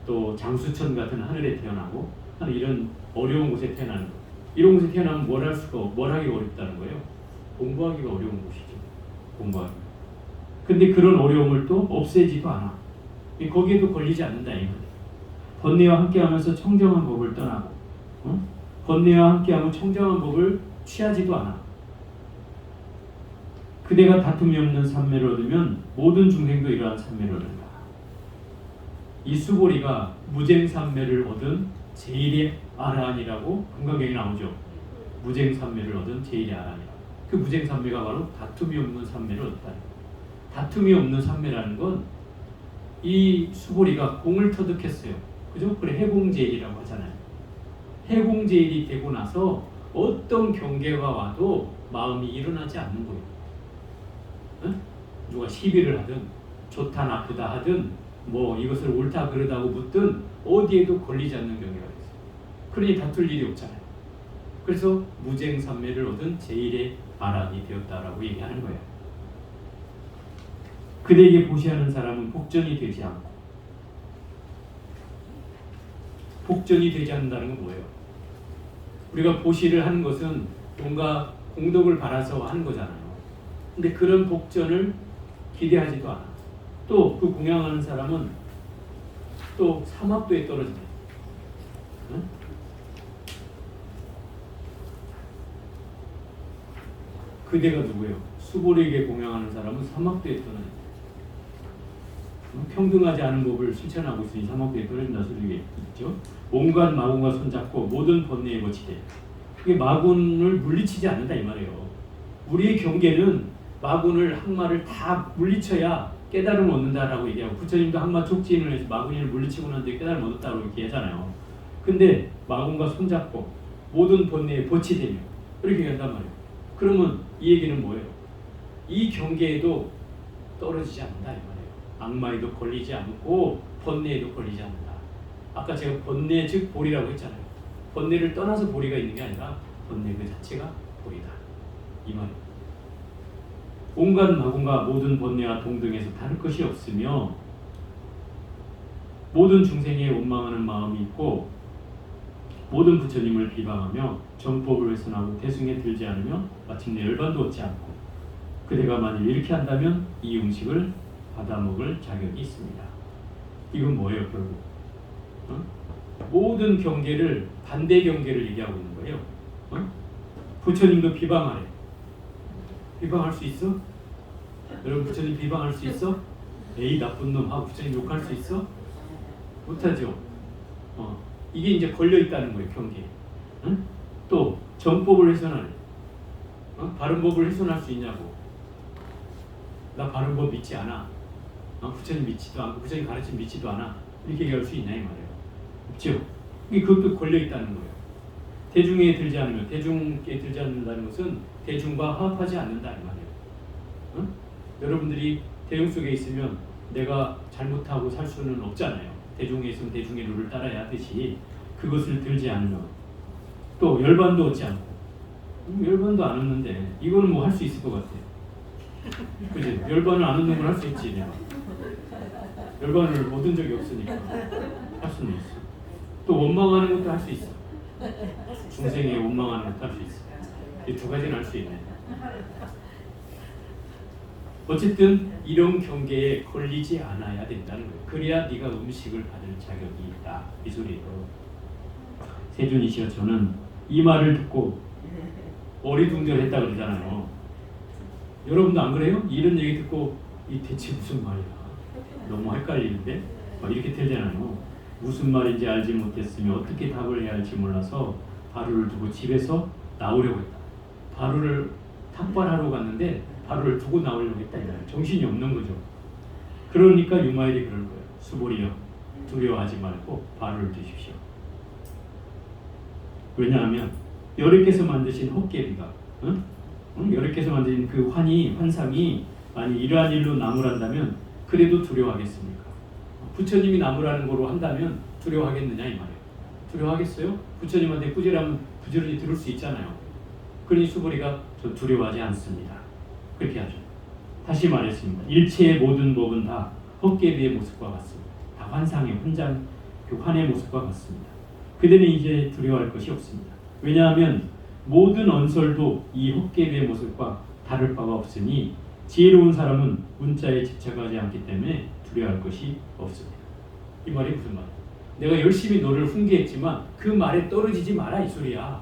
A: 또 장수천 같은 하늘에 태어나고 하는 이런 어려운 곳에 태어나는 거. 이런 곳에 태어나면 뭘 하기 어렵다는 거예요. 공부하기가 어려운 곳이죠. 공부하기. 근데 그런 어려움을 또 없애지도 않아. 거기에도 걸리지 않는다 이 말이에요. 번뇌와 함께하면서 청정한 법을 떠나고, 번뇌와 함께하면 청정한 법을 취하지도 않아. 그대가 다툼이 없는 삼매를 얻으면 모든 중생도 이러한 삼매를 얻는다. 이 수보리가 무쟁삼매를 얻은 제일의 아라한이라고 금강경에 나오죠. 무쟁삼매를 얻은 제일의 아라한이라고. 그 무쟁삼매가 바로 다툼이 없는 삼매를 얻다. 다툼이 없는 삼매라는 건 이 수보리가 공을 터득했어요. 그죠? 그래 해공제일이라고 하잖아요. 해공제일이 되고 나서 어떤 경계가 와도 마음이 일어나지 않는 거예요. 응? 누가 시비를 하든 좋다 나쁘다 하든 이것을 옳다 그르다고 묻든 어디에도 걸리지 않는 경계가 됐어요. 그러니 다툴 일이 없잖아요. 그래서 무쟁삼매를 얻은 제일의 아란이 되었다라고 얘기하는 거예요. 그대에게 보시하는 사람은 복전이 되지 않고, 복전이 되지 않는다는 건 뭐예요? 우리가 보시를 하는 것은 뭔가 공덕을 바라서 하는 거잖아요. 근데 그런 복전을 기대하지도 않아. 또 그 공양하는 사람은 또 삼합도에 떨어지네. 응? 그대가 누구예요? 수보리에게 공양하는 사람은 삼합도에 떨어진다. 평등하지 않은 법을 실천하고 있으니 삼합도에 떨어진다 소리 있죠. 온갖 마군과 손잡고 모든 번뇌에 거치되, 그게 마군을 물리치지 않는다 이 말이에요. 우리의 경계는 마군을 항마를 다 물리쳐야 깨달음을 얻는다라고 얘기하고, 부처님도 항마 촉지인을 해서 마군을 물리치고 난 뒤에 깨달음을 얻었다고 이렇게 하잖아요. 근데 마군과 손잡고 모든 번뇌에 거치되며 이렇게 얘기한단 말이에요. 그러면 이 얘기는 뭐예요? 이 경계에도 떨어지지 않는다 이 말이에요. 악마에도 걸리지 않고 번뇌에도 걸리지 않는다. 아까 제가 번뇌 즉 보리라고 했잖아요. 번뇌를 떠나서 보리가 있는 게 아니라 번뇌 그 자체가 보리다 이 말이에요. 온갖 마군과 모든 번뇌와 동등에서 다를 것이 없으며 모든 중생에 원망하는 마음이 있고 모든 부처님을 비방하며 정법을 훼손하고 대승에 들지 않으며 마침내 열반도 얻지 않고, 그대가 만일 이렇게 한다면 이 음식을 받아먹을 자격이 있습니다. 이건 뭐예요 결국? 모든 경계를, 반대 경계를 얘기하고 있는 거예요. 부처님도 비방하래. 비방할 수 있어? 여러분 부처님 비방할 수 있어? 에이 나쁜 놈 하고 부처님 욕할 수 있어? 못하죠. 이게 이제 걸려 있다는 거예요 경계. 응? 또 정법을 훼손하래. 바른 법을 훼손할 수 있냐고. 나 바른 법 믿지 않아. 부처님 믿지도 않고 부처님 가르침 믿지도 않아. 이렇게 얘기할 수 있냐 이 말이에요. 없죠. 그것도 걸려 있다는 거예요. 대중에 들지 않으면, 대중에 들지 않는다는 것은 대중과 화합하지 않는다 이 말이에요. 응? 여러분들이 대중 속에 있으면 내가 잘못하고 살 수는 없잖아요. 대중에 있으면 대중의 룰을 따라야 하듯이 그것을 들지 않으면, 또 열반도 얻지 않고, 열반도 안 얻는데 이거는 뭐 할 수 있을 것 같아. 그지? 열반을 안 얻는 걸 할 수 있지 내가. 열반을 얻은 적이 없으니까 할 수는 있어. 또 원망하는 것도 할 수 있어. 중생에 원망하는 것도 할 수 있어. 이 두 가지는 할 수 있네. 어쨌든 이런 경계에 걸리지 않아야 된다는 거예요. 그래야 네가 음식을 받을 자격이 있다. 이 소리예요. 세준이 씨가 저는 이 말을 듣고 어리둥절했다 그러잖아요. 여러분도 안 그래요? 이런 얘기 듣고 이 대체 무슨 말이야? 너무 헷갈리는데? 막 이렇게 되잖아요. 무슨 말인지 알지 못했으며 어떻게 답을 해야 할지 몰라서 바루를 두고 집에서 나오려고 했다. 바루를 탁발하러 갔는데 바루를 두고 나오려고 했다. 정신이 없는 거죠. 그러니까 유마일이 그런 거예요. 수보리여, 두려워하지 말고 바루를 드십시오. 왜냐하면 여러께서 만드신 헛개비가, 여러께서 만드신 그 환상이 만약 이러한 일로 나무란다면 그래도 두려워하겠습니까? 부처님이 나무라는 거로 한다면 두려워하겠느냐 이 말이에요. 두려워하겠어요? 부처님한테 꾸지람은 부지런히 들을 수 있잖아요. 그러니 수보리가 저 두려워하지 않습니다. 그렇게 하죠. 다시 말했습니다. 일체의 모든 법은 다 헛개비의 모습과 같습니다. 다 환상의 그 환의 모습과 같습니다. 그대는 이제 두려워할 것이 없습니다. 왜냐하면 모든 언설도 이 헛개비의 모습과 다를 바가 없으니 지혜로운 사람은 문자에 집착하지 않기 때문에 두려워할 것이 없습니다. 이 말이 무슨 말이야? 내가 열심히 너를 훈계했지만 그 말에 떨어지지 마라 이 소리야.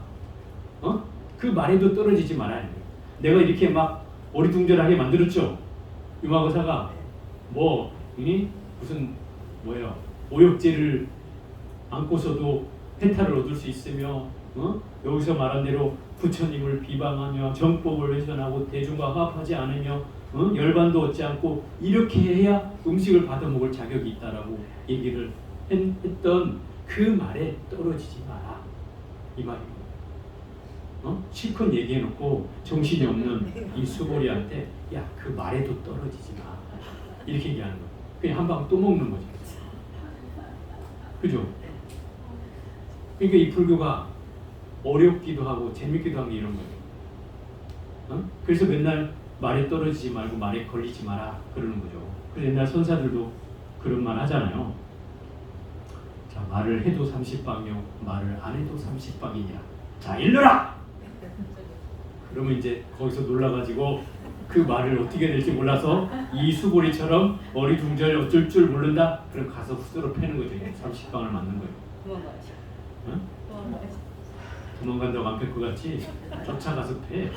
A: 그 말에도 떨어지지 말아야 돼요. 내가 이렇게 막 어리둥절하게 만들었죠. 유마거사가 무슨 오욕죄를 안고서도 해탈을 얻을 수 있으며 여기서 말한 대로 부처님을 비방하며 정법을 훼손하고 대중과 화합하지 않으며 열반도 얻지 않고 이렇게 해야 음식을 받아 먹을 자격이 있다라고 얘기를 했던 그 말에 떨어지지 마라 이 말입니다. 실컷 얘기해놓고 정신이 없는 이 수보리한테 야 그 말에도 떨어지지 마 이렇게 얘기하는 거예요. 그냥 한 방 또 먹는 거죠. 그죠? 그러니까 이 불교가 어렵기도 하고 재밌기도 한 게 이런 거예요. 그래서 맨날 말에 떨어지지 말고 말에 걸리지 마라 그러는 거죠. 그래서 옛날 선사들도 그런 말 하잖아요. 자, 말을 해도 30방이요 말을 안 해도 30방이냐. 자, 일러라! 그러면 이제 거기서 놀라가지고 그 말을 어떻게 될지 몰라서 이 수보리처럼 어리둥절 어쩔 줄 모른다? 그럼 가서 후드로 패는 거죠. 30방을 맞는 거예요. 도망간다고 안 팰 것 같지? 쫓아가서 패.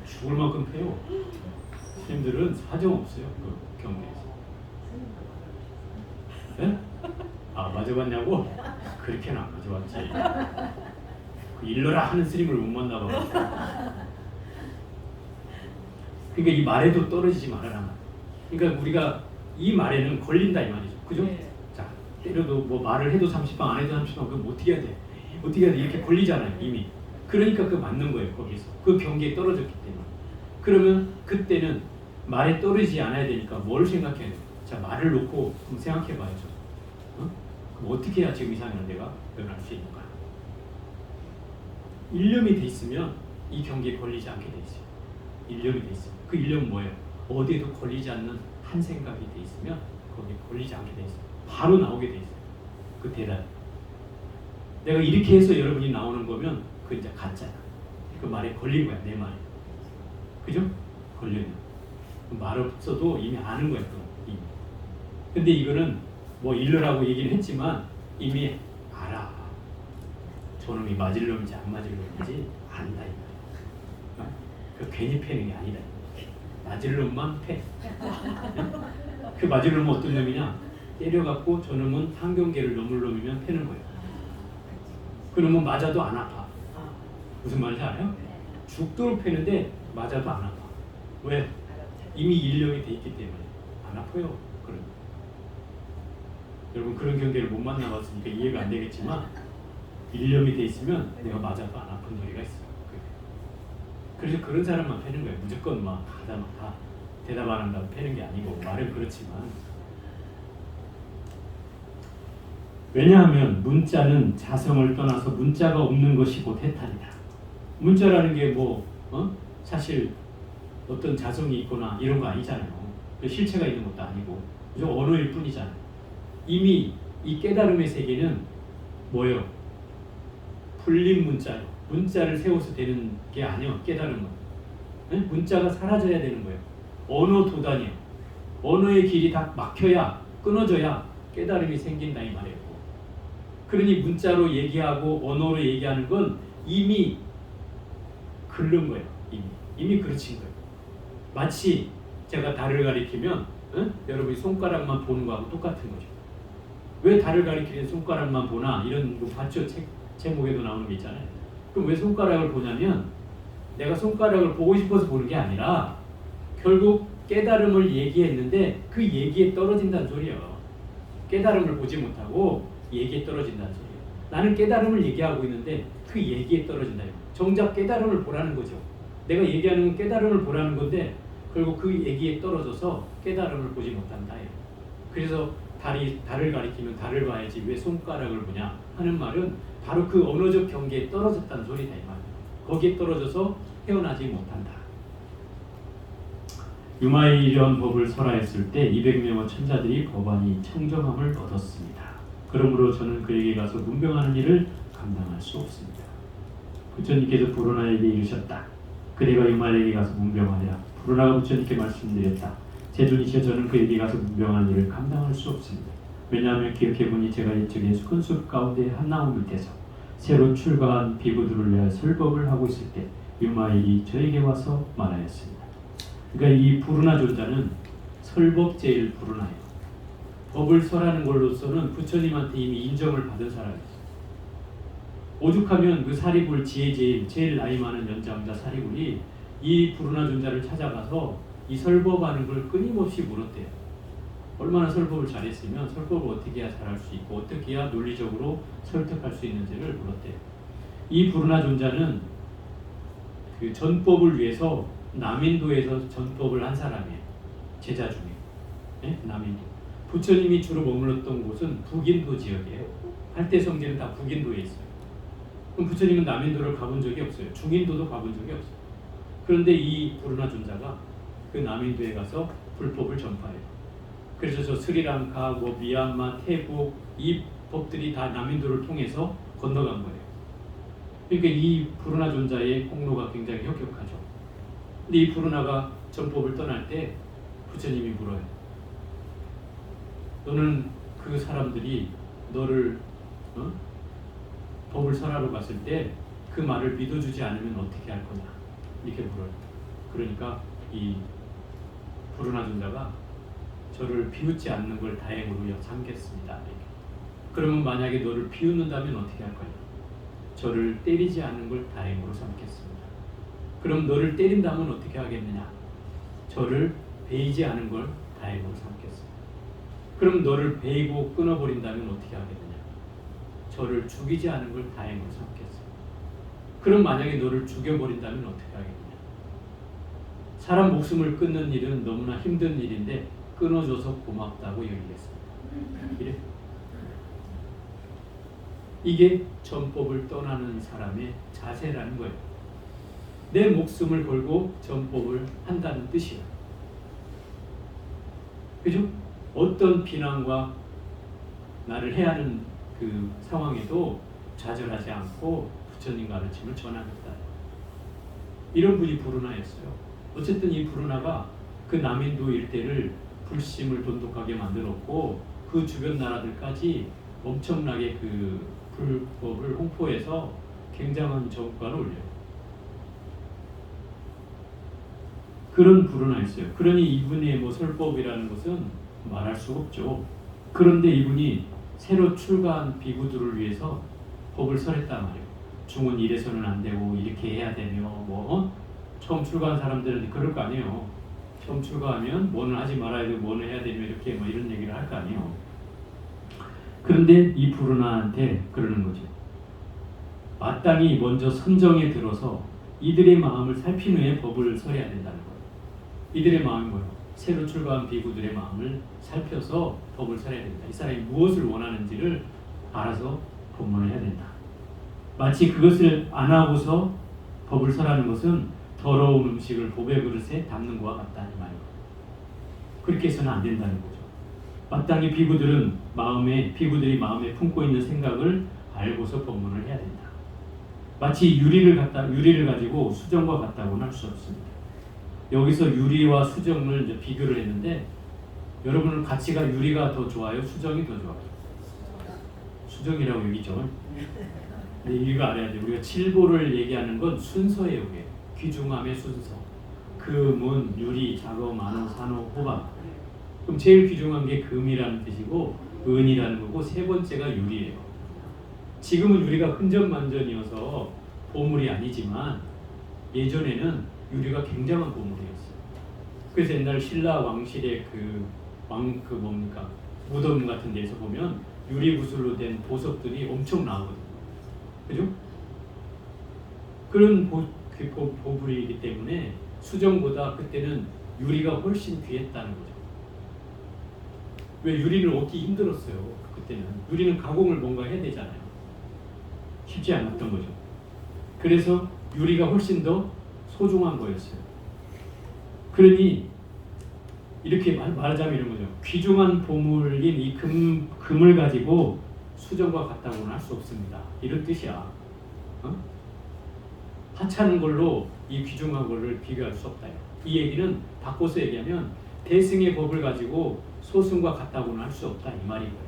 A: 죽을 만큼 패요. 스님들은 사정 없어요. 그 경계에서. 네? 아 맞아봤냐고? 그렇게는 안 맞아봤지. 그 일러라 하는 스님을 못 만나봐가지고. 그러니까 이 말에도 떨어지지 말아라. 그러니까 우리가 이 말에는 걸린다 이 말이죠. 그죠? 네. 자, 때려도 말을 해도 30방 안 해도 30방 그럼 어떻게 해야 돼? 어떻게 해야 돼? 이렇게 걸리잖아요 이미. 그러니까 그 맞는 거예요 거기서. 그 경계에 떨어졌기 때문에. 그러면 그때는 말에 떨어지지 않아야 되니까 뭘 생각해야 돼? 자, 말을 놓고 한번 생각해봐야죠. 그럼 어떻게 해야 지금 이상한 내가 변할 수 있는가? 일념이 돼 있으면 이 경계에 걸리지 않게 돼 있어요. 일념이 돼 있어요. 그 일념은 뭐예요? 어디에도 걸리지 않는 한 생각이 돼 있으면 거기에 걸리지 않게 돼 있어요. 바로 나오게 돼 있어요. 그 대답. 내가 이렇게 해서 여러분이 나오는 거면 그 이제 가짜야. 그 말에 걸린 거야, 내 말에. 그죠? 걸려요. 말 없어도 이미 아는 거야, 그거. 이미. 근데 이거는 일러라고 얘기는 했지만 이미 알아. 저놈이 맞을 놈인지 안 맞을 놈인지 안다 이 말이야. 그 괜히 패는 게 아니다. 맞을 놈만 패. 그 맞을 놈은 어떤 놈이냐? 때려갖고 저놈은 한경계를 넘을 놈이면 패는 거예요. 그러면 맞아도 안 아파. 무슨 말인지 알아요? 죽도록 패는데 맞아도 안 아파. 왜? 이미 일념이 돼 있기 때문에. 안 아파요. 그런. 여러분 그런 경계를 못 만나봤으니까 이해가 안 되겠지만 일념이 돼 있으면 내가 맞아도 안 아픈 소리가 있어요. 그래서 그런 사람만 패는 거예요. 무조건 막 다 대답 안 한다고 패는 게 아니고 말은 그렇지만 왜냐하면 문자는 자성을 떠나서 문자가 없는 것이 곧 해탈이다. 문자라는 게 뭐 사실 어떤 자성이 있거나 이런 거 아니잖아요. 실체가 있는 것도 아니고 그저 언어일 뿐이잖아요. 이미 이 깨달음의 세계는 뭐예요? 풀린 문자예요. 문자를 세워서 되는 게 아니에요. 깨달음은 문자가 사라져야 되는 거예요. 언어 도단이에요. 언어의 길이 다 막혀야 끊어져야 깨달음이 생긴다 이 말이에요. 그러니 문자로 얘기하고 언어로 얘기하는 건 이미 글른 거예요. 이미 그르친 거예요. 마치 제가 달을 가리키면 여러분이 손가락만 보는 거하고 똑같은 거죠. 왜 달을 가리키는 손가락만 보나 이런 거 봤죠? 제목에도 나오는 게 있잖아요. 그럼 왜 손가락을 보냐면 내가 손가락을 보고 싶어서 보는 게 아니라 결국 깨달음을 얘기했는데 그 얘기에 떨어진다는 소리예요. 깨달음을 보지 못하고 얘기에 떨어진다는 소리예요. 나는 깨달음을 얘기하고 있는데 그 얘기에 떨어진다. 정작 깨달음을 보라는 거죠. 내가 얘기하는 건 깨달음을 보라는 건데 결국 그 얘기에 떨어져서 깨달음을 보지 못한다. 그래서 달을 가리키면 달을 봐야지 왜 손가락을 보냐 하는 말은 바로 그 언어적 경계에 떨어졌다는 소리다 이 말이에요. 거기에 떨어져서 헤어나지 못한다. 유마의 이런 법을 설하였을 때 200명의 천자들이 법안이 청정함을 얻었습니다. 그러므로 저는 그에게 가서 문병하는 일을 감당할 수 없습니다. 부처님께서 부르나에게 이르셨다. 그대가 유마에게 가서 문병하리라. 부르나가 부처님께 말씀드렸다. 제존이시여 저는 그에게 가서 문병하는 일을 감당할 수 없습니다. 왜냐하면 기억해보니 제가 이쪽에 큰 숲 가운데 한 나무 밑에서 새로 출가한 비구들을 위하여 설법을 하고 있을 때 유마일이 저에게 와서 말하였습니다. 그러니까 이 부르나 존자는 설법제일 부르나예요. 법을 설하는 걸로서는 부처님한테 이미 인정을 받은 사람이에요. 오죽하면 그 사리불 지혜제일 제일 나이 많은 연장자 사리불이 이 부르나 존자를 찾아가서 이 설법하는 걸 끊임없이 물었대요. 얼마나 설법을 잘했으면 설법을 어떻게 해야 잘할 수 있고 어떻게 해야 논리적으로 설득할 수 있는지를 물었대요. 이 부르나 존자는 그 전법을 위해서 남인도에서 전법을 한 사람이에요. 제자 중에. 네? 남인도. 부처님이 주로 머물렀던 곳은 북인도 지역이에요. 8대 성지는 다 북인도에 있어요. 그럼 부처님은 남인도를 가본 적이 없어요. 중인도도 가본 적이 없어요. 그런데 이 부르나 존자가 그 남인도에 가서 불법을 전파해요. 그래서 저 스리랑카, 미얀마, 태국 이 법들이 다 남인도를 통해서 건너간 거예요. 그러니까 이 부르나 존자의 공로가 굉장히 혁혁하죠. 근데 이 부르나가 전법을 떠날 때 부처님이 물어요. 너는 그 사람들이 너를 법을 설하러 갔을 때 그 말을 믿어주지 않으면 어떻게 할 거냐 이렇게 물어요. 그러니까 이 부르나 존자가 저를 비웃지 않는 걸 다행으로 삼겠습니다. 이렇게. 그러면 만약에 너를 비웃는다면 어떻게 할 거냐? 저를 때리지 않는 걸 다행으로 삼겠습니다. 그럼 너를 때린다면 어떻게 하겠느냐? 저를 베이지 않은 걸 다행으로 삼겠습니다. 그럼 너를 베이고 끊어버린다면 어떻게 하겠느냐? 저를 죽이지 않은 걸 다행으로 삼겠습니다. 그럼 만약에 너를 죽여버린다면 어떻게 하겠느냐? 사람 목숨을 끊는 일은 너무나 힘든 일인데 끊어줘서 고맙다고 여기겠습니다. 이래. 이게 전법을 떠나는 사람의 자세라는 거예요. 내 목숨을 걸고 전법을 한다는 뜻이에요. 그죠? 어떤 비난과 나를 해하는 그 상황에도 좌절하지 않고 부처님 가르침을 전하겠다. 이런 분이 부르나였어요. 어쨌든 이 부르나가 그 남인도 일대를 불심을 돈독하게 만들었고 그 주변 나라들까지 엄청나게 그 불법을 홍보해서 굉장한 전과를 올려요. 그런 부르나였어요. 그러니 이분의 뭐 설법이라는 것은 말할 수 없죠. 그런데 이분이 새로 출가한 비구들을 위해서 법을 설했단 말이에요. 중은 이래서는 안 되고 이렇게 해야 되며 처음 출가한 사람들은 그럴 거 아니에요. 처음 출가하면 뭐는 하지 말아야 되고 뭐는 해야 되며 이렇게 뭐 이런 얘기를 할 거 아니에요. 그런데 이 브루나한테 그러는 거죠. 마땅히 먼저 선정에 들어서 이들의 마음을 살핀 후에 법을 설해야 된다는 거예요. 이들의 마음이 뭐예요? 새로 출가한 비구들의 마음을 살펴서 법을 설해야 된다. 이 사람이 무엇을 원하는지를 알아서 법문을 해야 된다. 마치 그것을 안 하고서 법을 설하는 것은 더러운 음식을 법의 그릇에 담는 것과 같다는 말이에요. 그렇게 해서는 안 된다는 거죠. 마땅히 비구들이 마음에 품고 있는 생각을 알고서 법문을 해야 된다. 마치 유리를 가지고 수정과 같다고는 할 수 없습니다. 여기서 유리와 수정을 이제 비교를 했는데 여러분은 가치가 유리가 더 좋아요? 수정이 더 좋아요? 수정이라고 얘기죠. 근데 이거 알아야 돼요. 우리가 칠보를 얘기하는 건 순서예요. 그게. 귀중함의 순서. 금은, 유리, 자거, 만호, 산호, 호박. 그럼 제일 귀중한 게 금이라는 뜻이고 은이라는 거고 세 번째가 유리예요. 지금은 유리가 흔적만전이어서 보물이 아니지만 예전에는 유리가 굉장한 보물이었어요. 그래서 옛날 신라 왕실의 무덤 같은 데서 보면 유리 구슬로 된 보석들이 엄청 나오거든요. 그죠? 그런 보물이기 때문에 수정보다 그때는 유리가 훨씬 귀했다는 거죠. 왜 유리를 얻기 힘들었어요. 그때는 유리는 가공을 뭔가 해야 되잖아요. 쉽지 않았던 거죠. 그래서 유리가 훨씬 더 소중한 거였어요. 그러니 이렇게 말하자면 이런 거죠. 귀중한 보물인 이 금을 가지고 수정과 같다고는 할 수 없습니다. 이런 뜻이야. 하찮은 걸로 이 귀중한 거를 비교할 수 없다. 이 얘기는 바꿔서 얘기하면 대승의 법을 가지고 소승과 같다고는 할 수 없다 이 말이고요.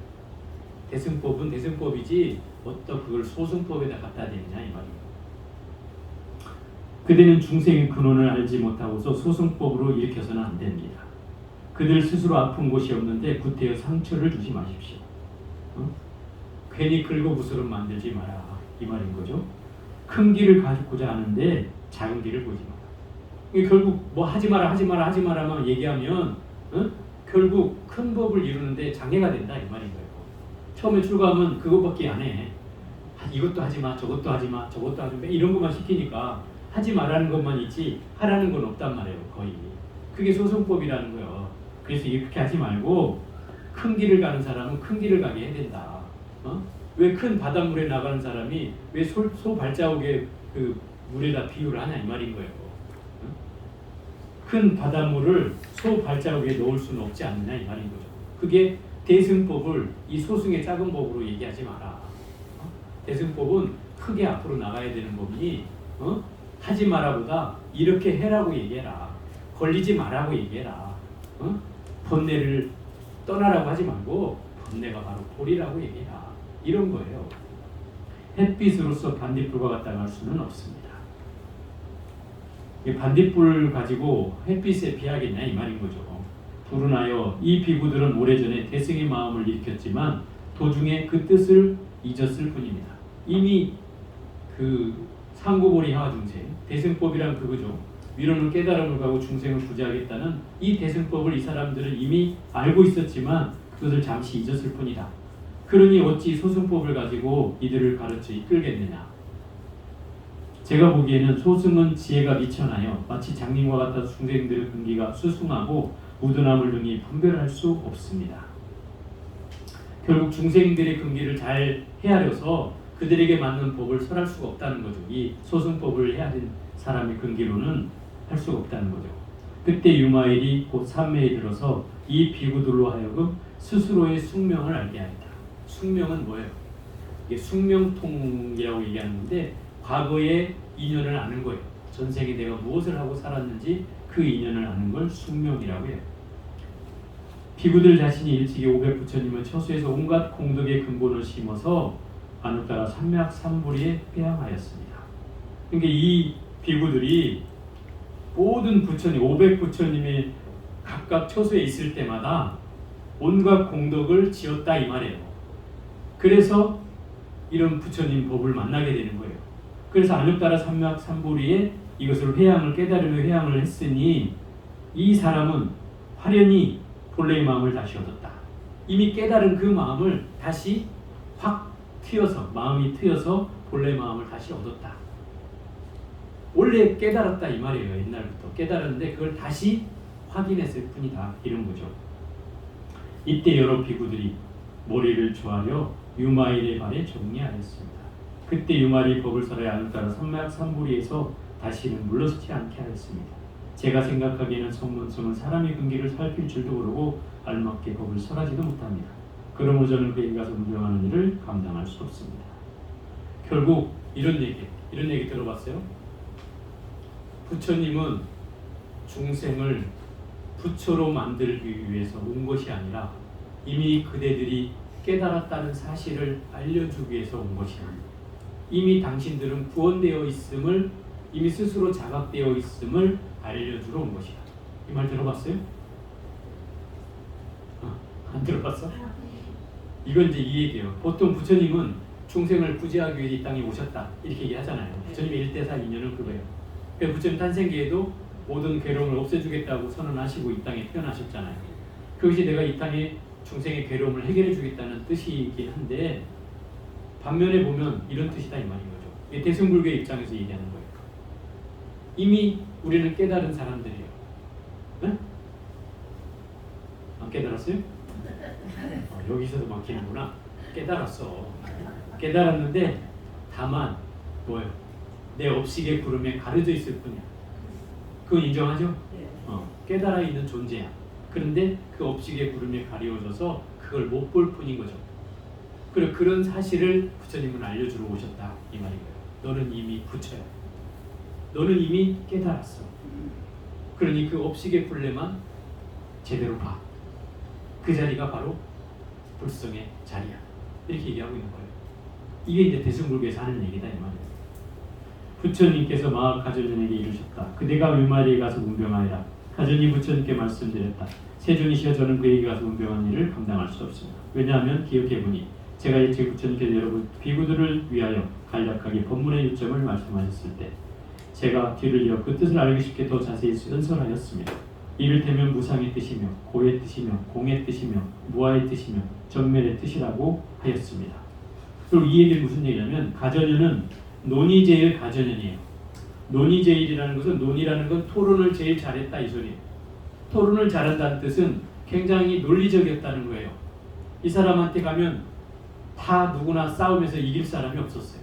A: 대승법은 대승법이지 어떤 그걸 소승법에다 갖다 대느냐 이 말이에요. 그대는 중생의 근원을 알지 못하고서 소승법으로 일으켜서는 안 됩니다. 그들 스스로 아픈 곳이 없는데 구태여 상처를 주지 마십시오. 괜히 긁어부스럼 만들지 마라 이 말인 거죠. 큰 길을 가고자 하는데 작은 길을 보지 마라. 이게 결국 뭐 하지 마라만 얘기하면 결국 큰 법을 이루는데 장애가 된다 이 말인 거예요. 처음에 출가하면 그것밖에 안 해. 이것도 하지 마, 저것도 하지 마, 저것도 하지 마 이런 것만 시키니까 하지 말라는 것만 있지 하라는 건 없단 말이에요. 거의. 그게 소승법이라는 거예요. 그래서 이렇게 하지 말고 큰 길을 가는 사람은 큰 길을 가게 해야 된다. 왜 큰 바닷물에 나가는 사람이 왜 소 발자국에 그 물에다 비유를 하냐 이 말인 거예요. 큰 바닷물을 소 발자국에 넣을 수는 없지 않느냐 이 말인 거죠. 그게 대승법을 이 소승의 작은 법으로 얘기하지 마라. 대승법은 크게 앞으로 나가야 되는 법이니 하지 마라보다 이렇게 해라고 얘기해라. 걸리지 마라고 얘기해라. 번뇌를 떠나라고 하지 말고 번뇌가 바로 볼이라고 얘기해라. 이런 거예요. 햇빛으로서 반딧불과 같다고 할 수는 없습니다. 반딧불 가지고 햇빛에 비하겠냐 이 말인 거죠. 불운하여 이 비구들은 오래전에 대승의 마음을 일으켰지만 도중에 그 뜻을 잊었을 뿐입니다. 이미 그 상고보리 하중생 대승법이란 그거죠. 위로는 깨달음을 가고 중생을 구제하겠다는 이 대승법을 이 사람들은 이미 알고 있었지만 그것을 잠시 잊었을 뿐이다. 그러니 어찌 소승법을 가지고 이들을 가르쳐 이끌겠느냐. 제가 보기에는 소승은 지혜가 미천하여 마치 장님과 같아 중생들의 근기가 수승하고 우둔함을 능히 분별할 수 없습니다. 결국 중생들의 근기를 잘 헤아려서 그들에게 맞는 법을 설할 수가 없다는 거죠. 이 소승법을 헤아린 사람의 근기로는 할 수가 없다는 거죠. 그때 유마일이 곧 삼매에 들어서 이 비구들로 하여금 스스로의 숙명을 알게 하였다. 숙명은 뭐예요? 이게 숙명통이라고 얘기하는데 과거의 인연을 아는 거예요. 전생에 내가 무엇을 하고 살았는지 그 인연을 아는 걸 숙명이라고 해요. 비구들 자신이 일찍이 500부처님을 처수해서 온갖 공덕의 근본을 심어서 안혹따라 삼맥삼불이에 회항하였습니다. 그러니까 이 비구들이 모든 부처님, 500부처님이 각각 처수에 있을 때마다 온갖 공덕을 지었다 이 말이에요. 그래서 이런 부처님 법을 만나게 되는 거예요. 그래서 안혹따라 삼맥삼불이에 이것을 회항을 깨달으며 회항을 했으니 이 사람은 화련히 본래의 마음을 다시 얻었다. 이미 깨달은 그 마음을 다시 확 트여서, 마음이 트여서 본래의 마음을 다시 얻었다. 원래 깨달았다 이 말이에요. 옛날부터 깨달았는데 그걸 다시 확인했을 뿐이다, 이런 거죠. 이때 여러 비구들이 모리를 조아려 유마일의 발에 정리하였습니다. 그때 유마일이 법을 설하여 안을 따라 산막산보리에서 다시는 물러서지 않게 하였습니다. 제가 생각하기에는 성문성은 사람의 근기를 살필 줄도 모르고 알맞게 법을 설하지도 못합니다. 그러므로 저는 그에게 가서 문정하는 일을 감당할 수 없습니다. 결국 이런 얘기 들어봤어요? 부처님은 중생을 부처로 만들기 위해서 온 것이 아니라 이미 그대들이 깨달았다는 사실을 알려주기 위해서 온 것이다. 이미 당신들은 구원되어 있음을, 이미 스스로 자각되어 있음을 알려주러 온 것이다. 이 말 들어봤어요? 안 들어봤어? 이건 이제 이 얘기예요. 보통 부처님은 중생을 구제하기 위해 이 땅에 오셨다 이렇게 얘기하잖아요. 부처님의 1대사 2년은 그거예요. 그러니까 부처님 탄생기에도 모든 괴로움을 없애주겠다고 선언하시고 이 땅에 태어나셨잖아요. 그것이 내가 이 땅에 중생의 괴로움을 해결해 주겠다는 뜻이긴 한데, 반면에 보면 이런 뜻이다 이 말인 거죠. 이게 대승불교의 입장에서 얘기하는 거예요. 이미 우리는 깨달은 사람들이에요. 네? 안 깨달았어요? 여기서도 막히는구나. 깨달았어. 깨달았는데 다만 뭐예요? 내 업식의 구름에 가려져 있을 뿐이야. 그건 인정하죠? 깨달아 있는 존재야. 그런데 그 업식의 구름에 가려져서 그걸 못 볼 뿐인 거죠. 그리고 그런 사실을 부처님은 알려주러 오셨다 이 말인 거예요. 너는 이미 부처야. 너는 이미 깨달았어. 그러니 그 업식의 굴레만 제대로 봐. 그 자리가 바로 불성의 자리야. 이렇게 얘기하고 있는 거예요. 이게 이제 대승불교에서 하는 얘기다 이 말이에요. 부처님께서 마학 가전연에게 이르셨다. 그대가 유마리에 가서 문병하리라. 가전이 부처님께 말씀드렸다. 세존이시여 저는 그에게 가서 문병한 일을 감당할 수 없습니다. 왜냐하면 기억해보니 제가 일찍 부처님께서 여러분 비구들을 위하여 간략하게 법문의 요점을 말씀하셨을 때 제가 뒤를 이어 그 뜻을 알기 쉽게 더 자세히 연설하였습니다. 이를테면 무상의 뜻이며 고의 뜻이며 공의 뜻이며 무아의 뜻이며 정멸의 뜻이라고 하였습니다. 그리고 이 얘기는 무슨 얘기냐면 가전연은 논이 제일 가전연이에요. 논이 제일이라는 것은, 논이라는 건 토론을 제일 잘했다 이 소리예요. 토론을 잘한다는 뜻은 굉장히 논리적이었다는 거예요. 이 사람한테 가면 다 누구나 싸움에서 이길 사람이 없었어요.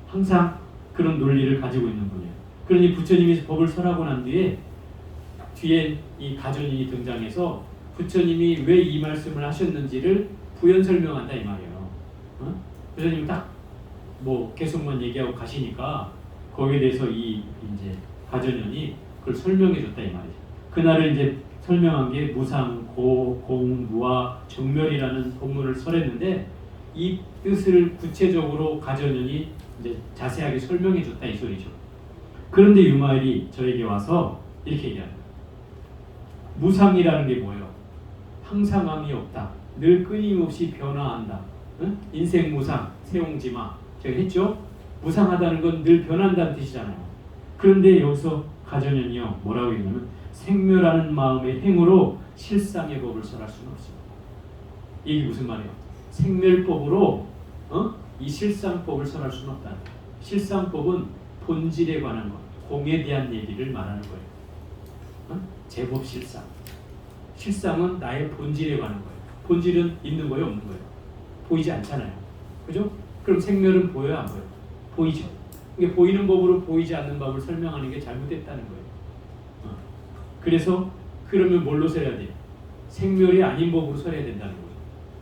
A: 항상 그런 논리를 가지고 있는 분이에요. 그러니 부처님이 법을 설하고 난 뒤에 이 가전인이 등장해서 부처님이 왜 이 말씀을 하셨는지를 부연 설명한다 이 말이에요. 부처님이 딱 뭐 계속만 얘기하고 가시니까 거기에 대해서 이 이제 가전연이 그걸 설명해 줬다 이 말이죠. 그날을 이제 설명한 게 무상, 고, 공, 무아, 정멸이라는 법문을 설했는데 이 뜻을 구체적으로 가전연이 이제 자세하게 설명해 줬다 이 소리죠. 그런데 유마일이 저에게 와서 이렇게 얘기합니다. 무상이라는 게 뭐예요? 항상함이 없다. 늘 끊임없이 변화한다. 응? 인생 무상, 세옹지마. 제가 했죠? 무상하다는 건 늘 변한다는 뜻이잖아요. 그런데 여기서 가전연이요 뭐라고 했냐면 생멸하는 마음의 행으로 실상의 법을 설할 수는 없습니다. 이게 무슨 말이에요? 생멸법으로 이 실상법을 설할 수는 없다. 실상법은 본질에 관한 것, 공에 대한 얘기를 말하는 거예요. 제법 실상. 실상은 나의 본질에 관한 거예요. 본질은 있는 거예요, 없는 거예요? 보이지 않잖아요. 그죠? 그럼 생멸은 보여요, 안 보여요? 보이죠. 이게 보이는 법으로 보이지 않는 법을 설명하는 게 잘못됐다는 거예요. 그래서 그러면 뭘로 설해야 돼요? 생멸이 아닌 법으로 설해야 된다는 거죠.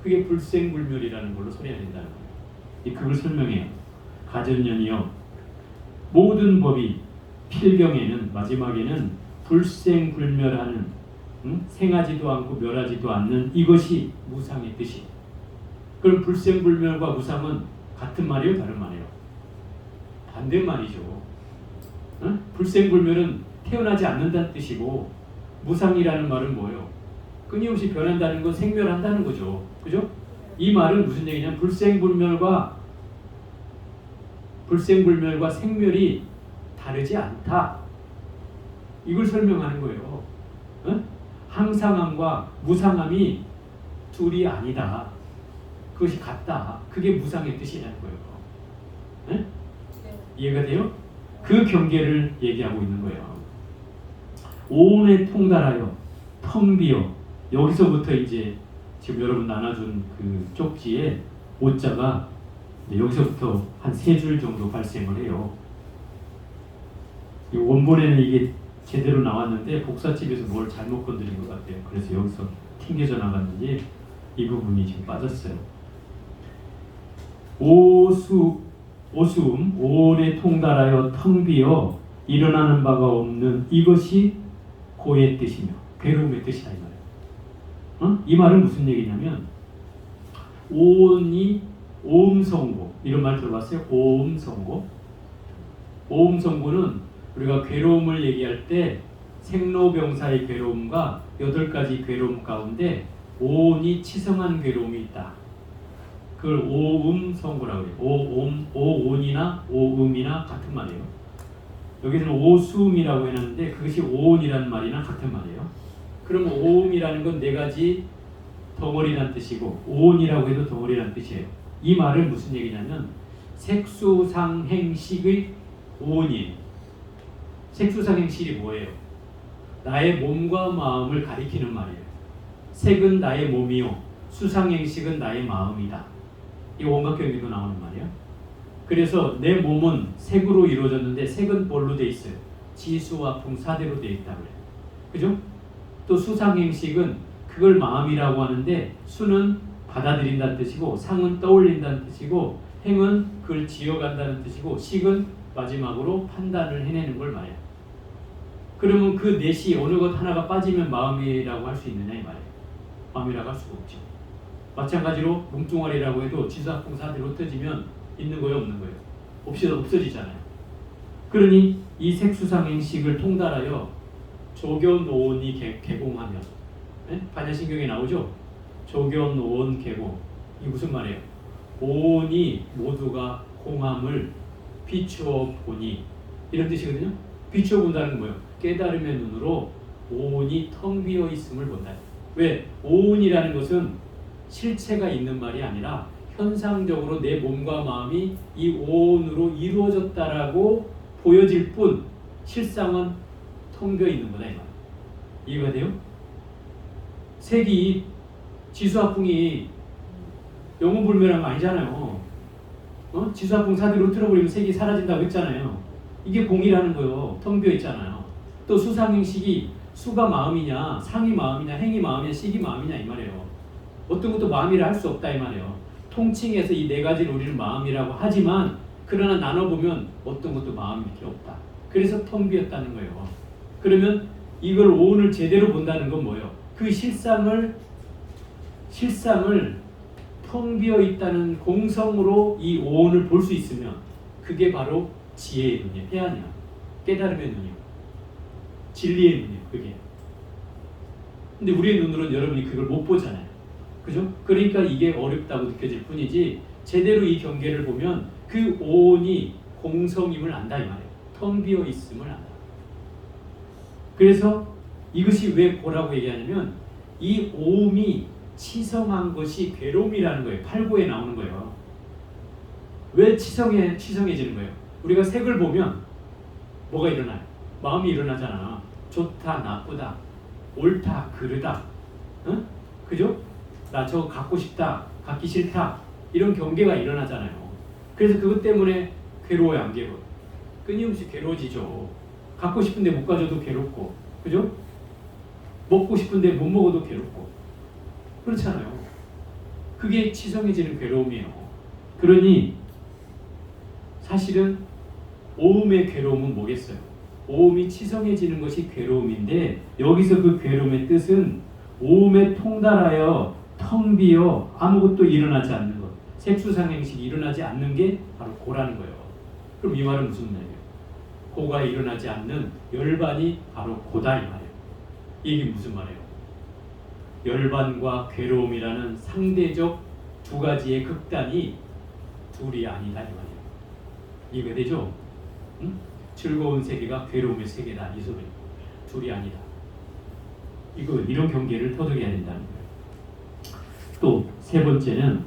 A: 그게 불생불멸이라는 걸로 설해야 된다는 거예요. 그걸 설명해요. 가전연이요. 모든 법이 필경에는 마지막에는 불생불멸하는 생하지도 않고 멸하지도 않는 이것이 무상의 뜻이. 그럼 불생불멸과 무상은 같은 말이에요, 다른 말이에요? 반대말이죠. 불생불멸은 태어나지 않는다는 뜻이고 무상이라는 말은 뭐예요? 끊임없이 변한다는 건 생멸한다는 거죠. 그죠? 이 말은 무슨 얘기냐면 불생불멸과 생멸이 다르지 않다. 이걸 설명하는 거예요. 항상함과 무상함이 둘이 아니다. 그것이 같다. 그게 무상의 뜻이라는 거예요.
B: 네.
A: 이해가 돼요? 그 경계를 얘기하고 있는 거예요. 온에 통달하여 텅 비어, 여기서부터 이제 지금 여러분 나눠준 그 쪽지에 오자가 여기서부터 한 3줄 정도 발생을 해요. 이 원본에는 이게 제대로 나왔는데 복사집에서 뭘 잘못 건드린 것 같아요. 그래서 여기서 튕겨져 나갔는지 이 부분이 지금 빠졌어요. 오수음, 오온에 통달하여 텅 비어 일어나는 바가 없는 이것이 고의 뜻이며 괴로움의 뜻이다 이 말이에요. 이 말은 무슨 얘기냐면 오온이 오음성고, 이런 말 들어봤어요? 오음성고. 오음성고는 우리가 괴로움을 얘기할 때 생로병사의 괴로움과 8가지 괴로움 가운데 오온이 치성한 괴로움이 있다. 그걸 오음성고라고 해요. 오온이나 오음이나 같은 말이에요. 여기서는 오수음이라고 해놨는데 그것이 오온이라는 말이나 같은 말이에요. 그럼 오음이라는 건 4가지 덩어리란 뜻이고 오온이라고 해도 덩어리란 뜻이에요. 이 말은 무슨 얘기냐면 색수상행식의 오온이에요. 색수상행식이 뭐예요? 나의 몸과 마음을 가리키는 말이에요. 색은 나의 몸이요, 수상행식은 나의 마음이다. 이 원각경에도 나오는 말이에요. 그래서 내 몸은 색으로 이루어졌는데 색은 뭘로 돼 있어요? 지수와 풍사대로 돼 있다 그래요. 그죠? 또 수상행식은 그걸 마음이라고 하는데 수는 받아들인다는 뜻이고 상은 떠올린다는 뜻이고 행은 그걸 지어간다는 뜻이고 식은 마지막으로 판단을 해내는 걸 말해요. 그러면 그 넷이 어느 것 하나가 빠지면 마음이라고 할 수 있느냐 이 말이에요. 마음이라고 할 수가 없죠. 마찬가지로 뭉뚱아리라고 해도 지수학풍사대로 흩어지면 있는 거예요, 없는 거예요? 없어지잖아요. 그러니 이 색수상행식을 통달하여 조견오온이 개공하면, 반야신경에 나오죠? 조견오온 개공. 이 무슨 말이에요? 오온이 모두가 공함을 비추어 보니, 이런 뜻이거든요. 비추어 본다는 건 뭐예요? 깨달음의 눈으로 오온이 텅 비어 있음을 본다. 왜? 오온이라는 것은 실체가 있는 말이 아니라 현상적으로 내 몸과 마음이 이 오온으로 이루어졌다라고 보여질 뿐 실상은 텅 비어 있는 거다 이 말. 이해가 돼요? 색이 지수화풍이 영혼불멸한 거 아니잖아요. 지수화풍 사대로 틀어버리면 색이 사라진다고 했잖아요. 이게 공이라는 거요. 텅 비어 있잖아요. 또 수상행식이 수가 마음이냐, 상이 마음이냐, 행이 마음이냐, 식이 마음이냐 이 말이에요. 어떤 것도 마음이라 할 수 없다 이 말이에요. 통칭해서 이 4가지를 우리는 마음이라고 하지만 그러나 나눠보면 어떤 것도 마음이 이렇게 없다. 그래서 텅 비었다는 거예요. 그러면 이걸 오온을 제대로 본다는 건 뭐예요? 그 실상을 텅 비어 있다는 공성으로 이 오온을 볼 수 있으면 그게 바로 지혜의 눈이에요. 해안이야. 깨달음의 눈이에요. 진리의 눈이에요. 그게. 근데 우리의 눈으로는 여러분이 그걸 못 보잖아요. 그죠? 그러니까 이게 어렵다고 느껴질 뿐이지 제대로 이 경계를 보면 그 오온이 공성임을 안다 이 말이에요. 텅 비어 있음을 안다. 그래서 이것이 왜 고라고 얘기하냐면 이 오음이 치성한 것이 괴로움이라는 거예요. 8구에 나오는 거예요. 왜 치성해지는 거예요? 우리가 색을 보면 뭐가 일어나요? 마음이 일어나잖아. 좋다, 나쁘다, 옳다, 그르다. 응? 그죠? 나 저거 갖고 싶다, 갖기 싫다. 이런 경계가 일어나잖아요. 그래서 그것 때문에 괴로워요, 안 괴로워요? 끊임없이 괴로워지죠. 갖고 싶은데 못 가져도 괴롭고, 그죠? 먹고 싶은데 못 먹어도 괴롭고. 그렇잖아요. 그게 치성해지는 괴로움이에요. 그러니 사실은 오음의 괴로움은 뭐겠어요? 오음이 치성해지는 것이 괴로움인데 여기서 그 괴로움의 뜻은 오음에 통달하여 텅 비어 아무것도 일어나지 않는 것, 색수상행식이 일어나지 않는 게 바로 고라는 거예요. 그럼 이 말은 무슨 말이에요? 고가 일어나지 않는 열반이 바로 고다 이 말이에요. 이게 무슨 말이에요? 열반과 괴로움이라는 상대적 2가지의 극단이 둘이 아니다 이 말이에요. 이해가 되죠? 응? 즐거운 세계가 괴로움의 세계다 이 소리. 둘이 아니다. 이런 경계를 터득해야 된다는 거예요. 또 세 번째는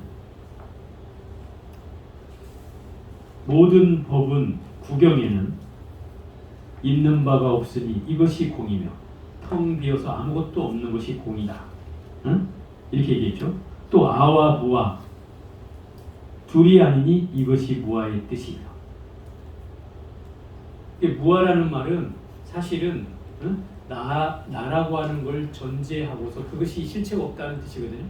A: 모든 법은 구경에는 있는 바가 없으니 이것이 공이며 텅 비어서 아무것도 없는 것이 공이다. 응? 이렇게 얘기했죠. 또 아와 무아 둘이 아니니 이것이 무아의 뜻이다. 무아라는 말은 사실은 나라고 하는 걸 전제하고서 그것이 실체가 없다는 뜻이거든요.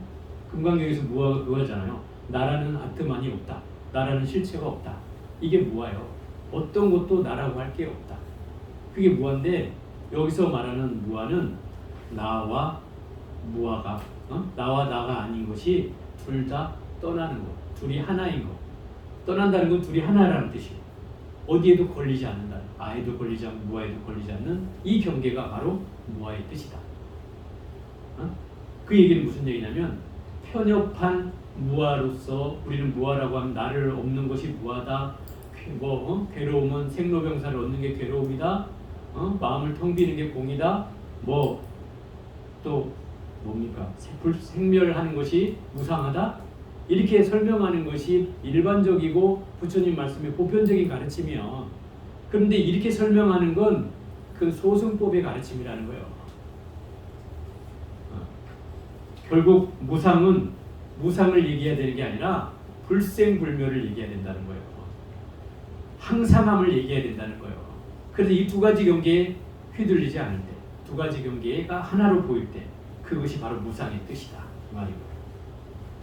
A: 금강경에서 무아가 그거잖아요. 나라는 아트만이 없다. 나라는 실체가 없다. 이게 무아예요. 어떤 것도 나라고 할 게 없다. 그게 무아인데 여기서 말하는 무아는 나와 무아가 나와 나가 아닌 것이 둘 다 떠나는 것. 둘이 하나인 것. 떠난다는 건 둘이 하나라는 뜻이에요. 어디에도 걸리지 않는다. 아에도 걸리지 않고 무아에도 걸리지 않는 이 경계가 바로 무아의 뜻이다. 그 얘기는 무슨 얘기냐면 편협한 무아로서 우리는 무아라고 하면 나를 없는 것이 무아다. 괴로움은 생로병사를 얻는 게 괴로움이다. 마음을 텅 비는 게 공이다. 또 뭡니까? 생멸하는 것이 무상하다. 이렇게 설명하는 것이 일반적이고 부처님 말씀의 보편적인 가르침이요. 그런데 이렇게 설명하는 건 그 소승법의 가르침이라는 거예요. 결국 무상을 얘기해야 되는 게 아니라 불생불멸을 얘기해야 된다는 거예요. 항상함을 얘기해야 된다는 거예요. 그래서 이 두 가지 경계에 휘둘리지 않을 때, 두 가지 경계가 하나로 보일 때 그것이 바로 무상의 뜻이다. 이 말이고.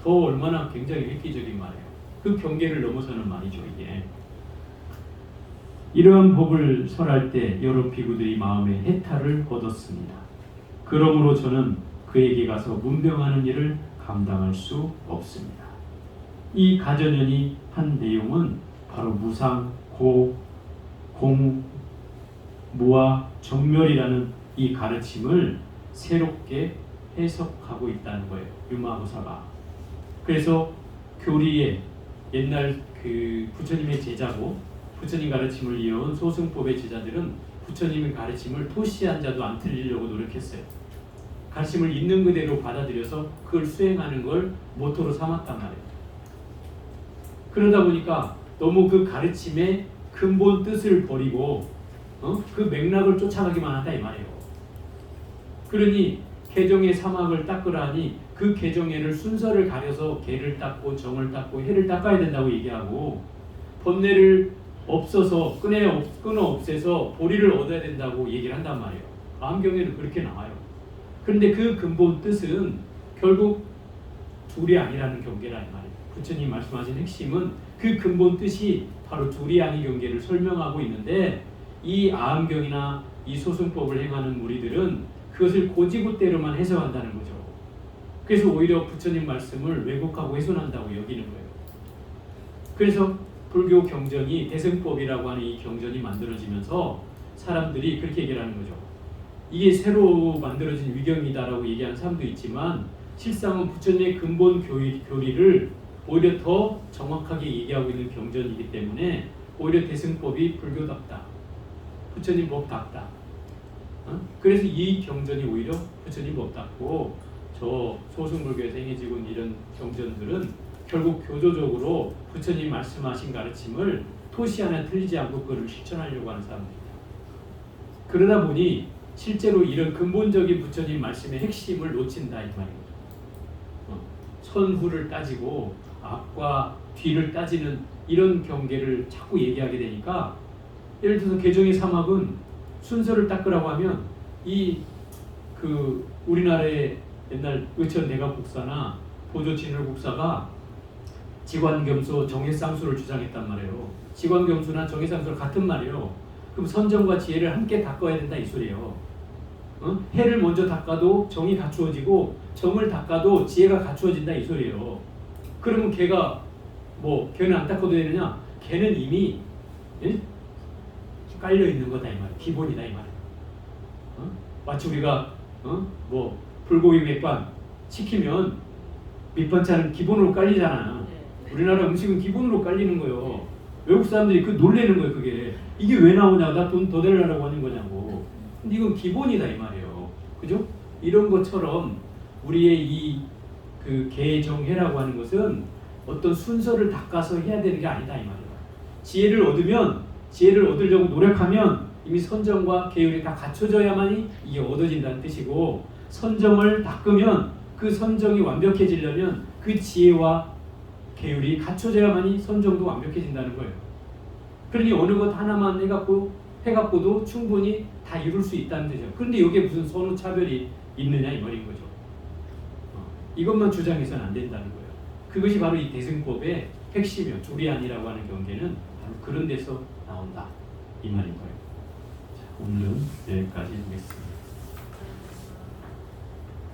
A: 더 얼마나 굉장히 획기적인 말이에요. 그 경계를 넘어서는 말이죠, 이게. 이러한 법을 설할 때 여러 비구들이 마음에 해탈을 얻었습니다. 그러므로 저는 그에게 가서 문병하는 일을 감당할 수 없습니다. 이 가전연이 한 내용은 바로 무상, 공, 무아, 정멸이라는 이 가르침을 새롭게 해석하고 있다는 거예요. 유마고사가. 그래서 교리에 옛날 그 부처님의 제자고 부처님 가르침을 이어온 소승법의 제자들은 부처님의 가르침을 토시한 자도 안 틀리려고 노력했어요. 가르침을 있는 그대로 받아들여서 그걸 수행하는 걸 모토로 삼았단 말이에요. 그러다 보니까 너무 그 가르침의 근본 뜻을 버리고 그 맥락을 쫓아가기만 하다 이 말이에요. 그러니 개정의 사막을 닦으라 하니 그 개정회를 순서를 가려서 개를 닦고 정을 닦고 해를 닦아야 된다고 얘기하고 번뇌를 없어서 끊어 없애서 보리를 얻어야 된다고 얘기를 한단 말이에요. 암경에는 그렇게 나와요. 그런데 그 근본 뜻은 결국 둘이 아니라는 경계라 이 말이에요. 부처님 말씀하신 핵심은 그 근본 뜻이 바로 둘이 아닌 경계를 설명하고 있는데 이 아함경이나 이 소승법을 행하는 무리들은 그것을 고지고대로만 해석한다는 거죠. 그래서 오히려 부처님 말씀을 왜곡하고 훼손한다고 여기는 거예요. 그래서 불교 경전이 대승법이라고 하는 이 경전이 만들어지면서 사람들이 그렇게 얘기를 하는 거죠. 이게 새로 만들어진 위경이다라고 얘기하는 사람도 있지만 실상은 부처님의 근본 교리를 오히려 더 정확하게 얘기하고 있는 경전이기 때문에 오히려 대승법이 불교답다. 부처님 법답다. 그래서 이 경전이 오히려 부처님 법답고 저 소승불교에서 행해지고 있는 이런 경전들은 결국 교조적으로 부처님 말씀하신 가르침을 토시 하나 틀리지 않고 그걸 실천하려고 하는 사람들입니다. 그러다 보니 실제로 이런 근본적인 부처님 말씀의 핵심을 놓친다 이 말입니다. 선후를 따지고 앞과 뒤를 따지는 이런 경계를 자꾸 얘기하게 되니까 예를 들어서 개정의 사막은 순서를 닦으라고 하면 우리나라의 옛날 의천 대각국사나 보조 진월국사가 지관겸수 정해쌍수를 주장했단 말이에요. 지관겸수나 정해쌍수는 같은 말이에요. 그럼 선정과 지혜를 함께 닦아야 된다 이 소리예요. 해를 먼저 닦아도 정이 갖추어지고 정을 닦아도 지혜가 갖추어진다 이 소리예요. 그러면 걔는 안 닦아도 되느냐? 걔는 이미 깔려 있는 거다 이 말이에요. 기본이다 이 말이에요. 마치 우리가 불고기 맥반 시키면 밑반찬은 기본으로 깔리잖아. 우리나라 음식은 기본으로 깔리는 거예요. 외국 사람들이 그 놀래는 거예요. 이게 왜 나오냐? 나 돈 더 내려고 하는 거냐고. 근데 이건 기본이다 이 말이에요. 그죠? 이런 것처럼 우리의 이 그 개정회라고 하는 것은 어떤 순서를 닦아서 해야 되는 게 아니다 이 말이에요. 지혜를 얻으려고 노력하면 이미 선정과 계율이 다 갖춰져야만이 이게 얻어진다는 뜻이고, 선정을 닦으면 그 선정이 완벽해지려면 그 지혜와 계율이 갖춰져야만이 선정도 완벽해진다는 거예요. 그러니 어느 것 하나만 해갖고도 충분히 다 이룰 수 있다는 뜻이에요. 그런데 여기에 무슨 선후 차별이 있느냐 이 말인 거죠. 이것만 주장해서는 안 된다는 거예요. 그것이 바로 이 대승법의 핵심이에요. 조리안이라고 하는 경계는 바로 그런 데서 나온다 이 말인 거예요. 자, 오늘은 여기까지 하겠습니다.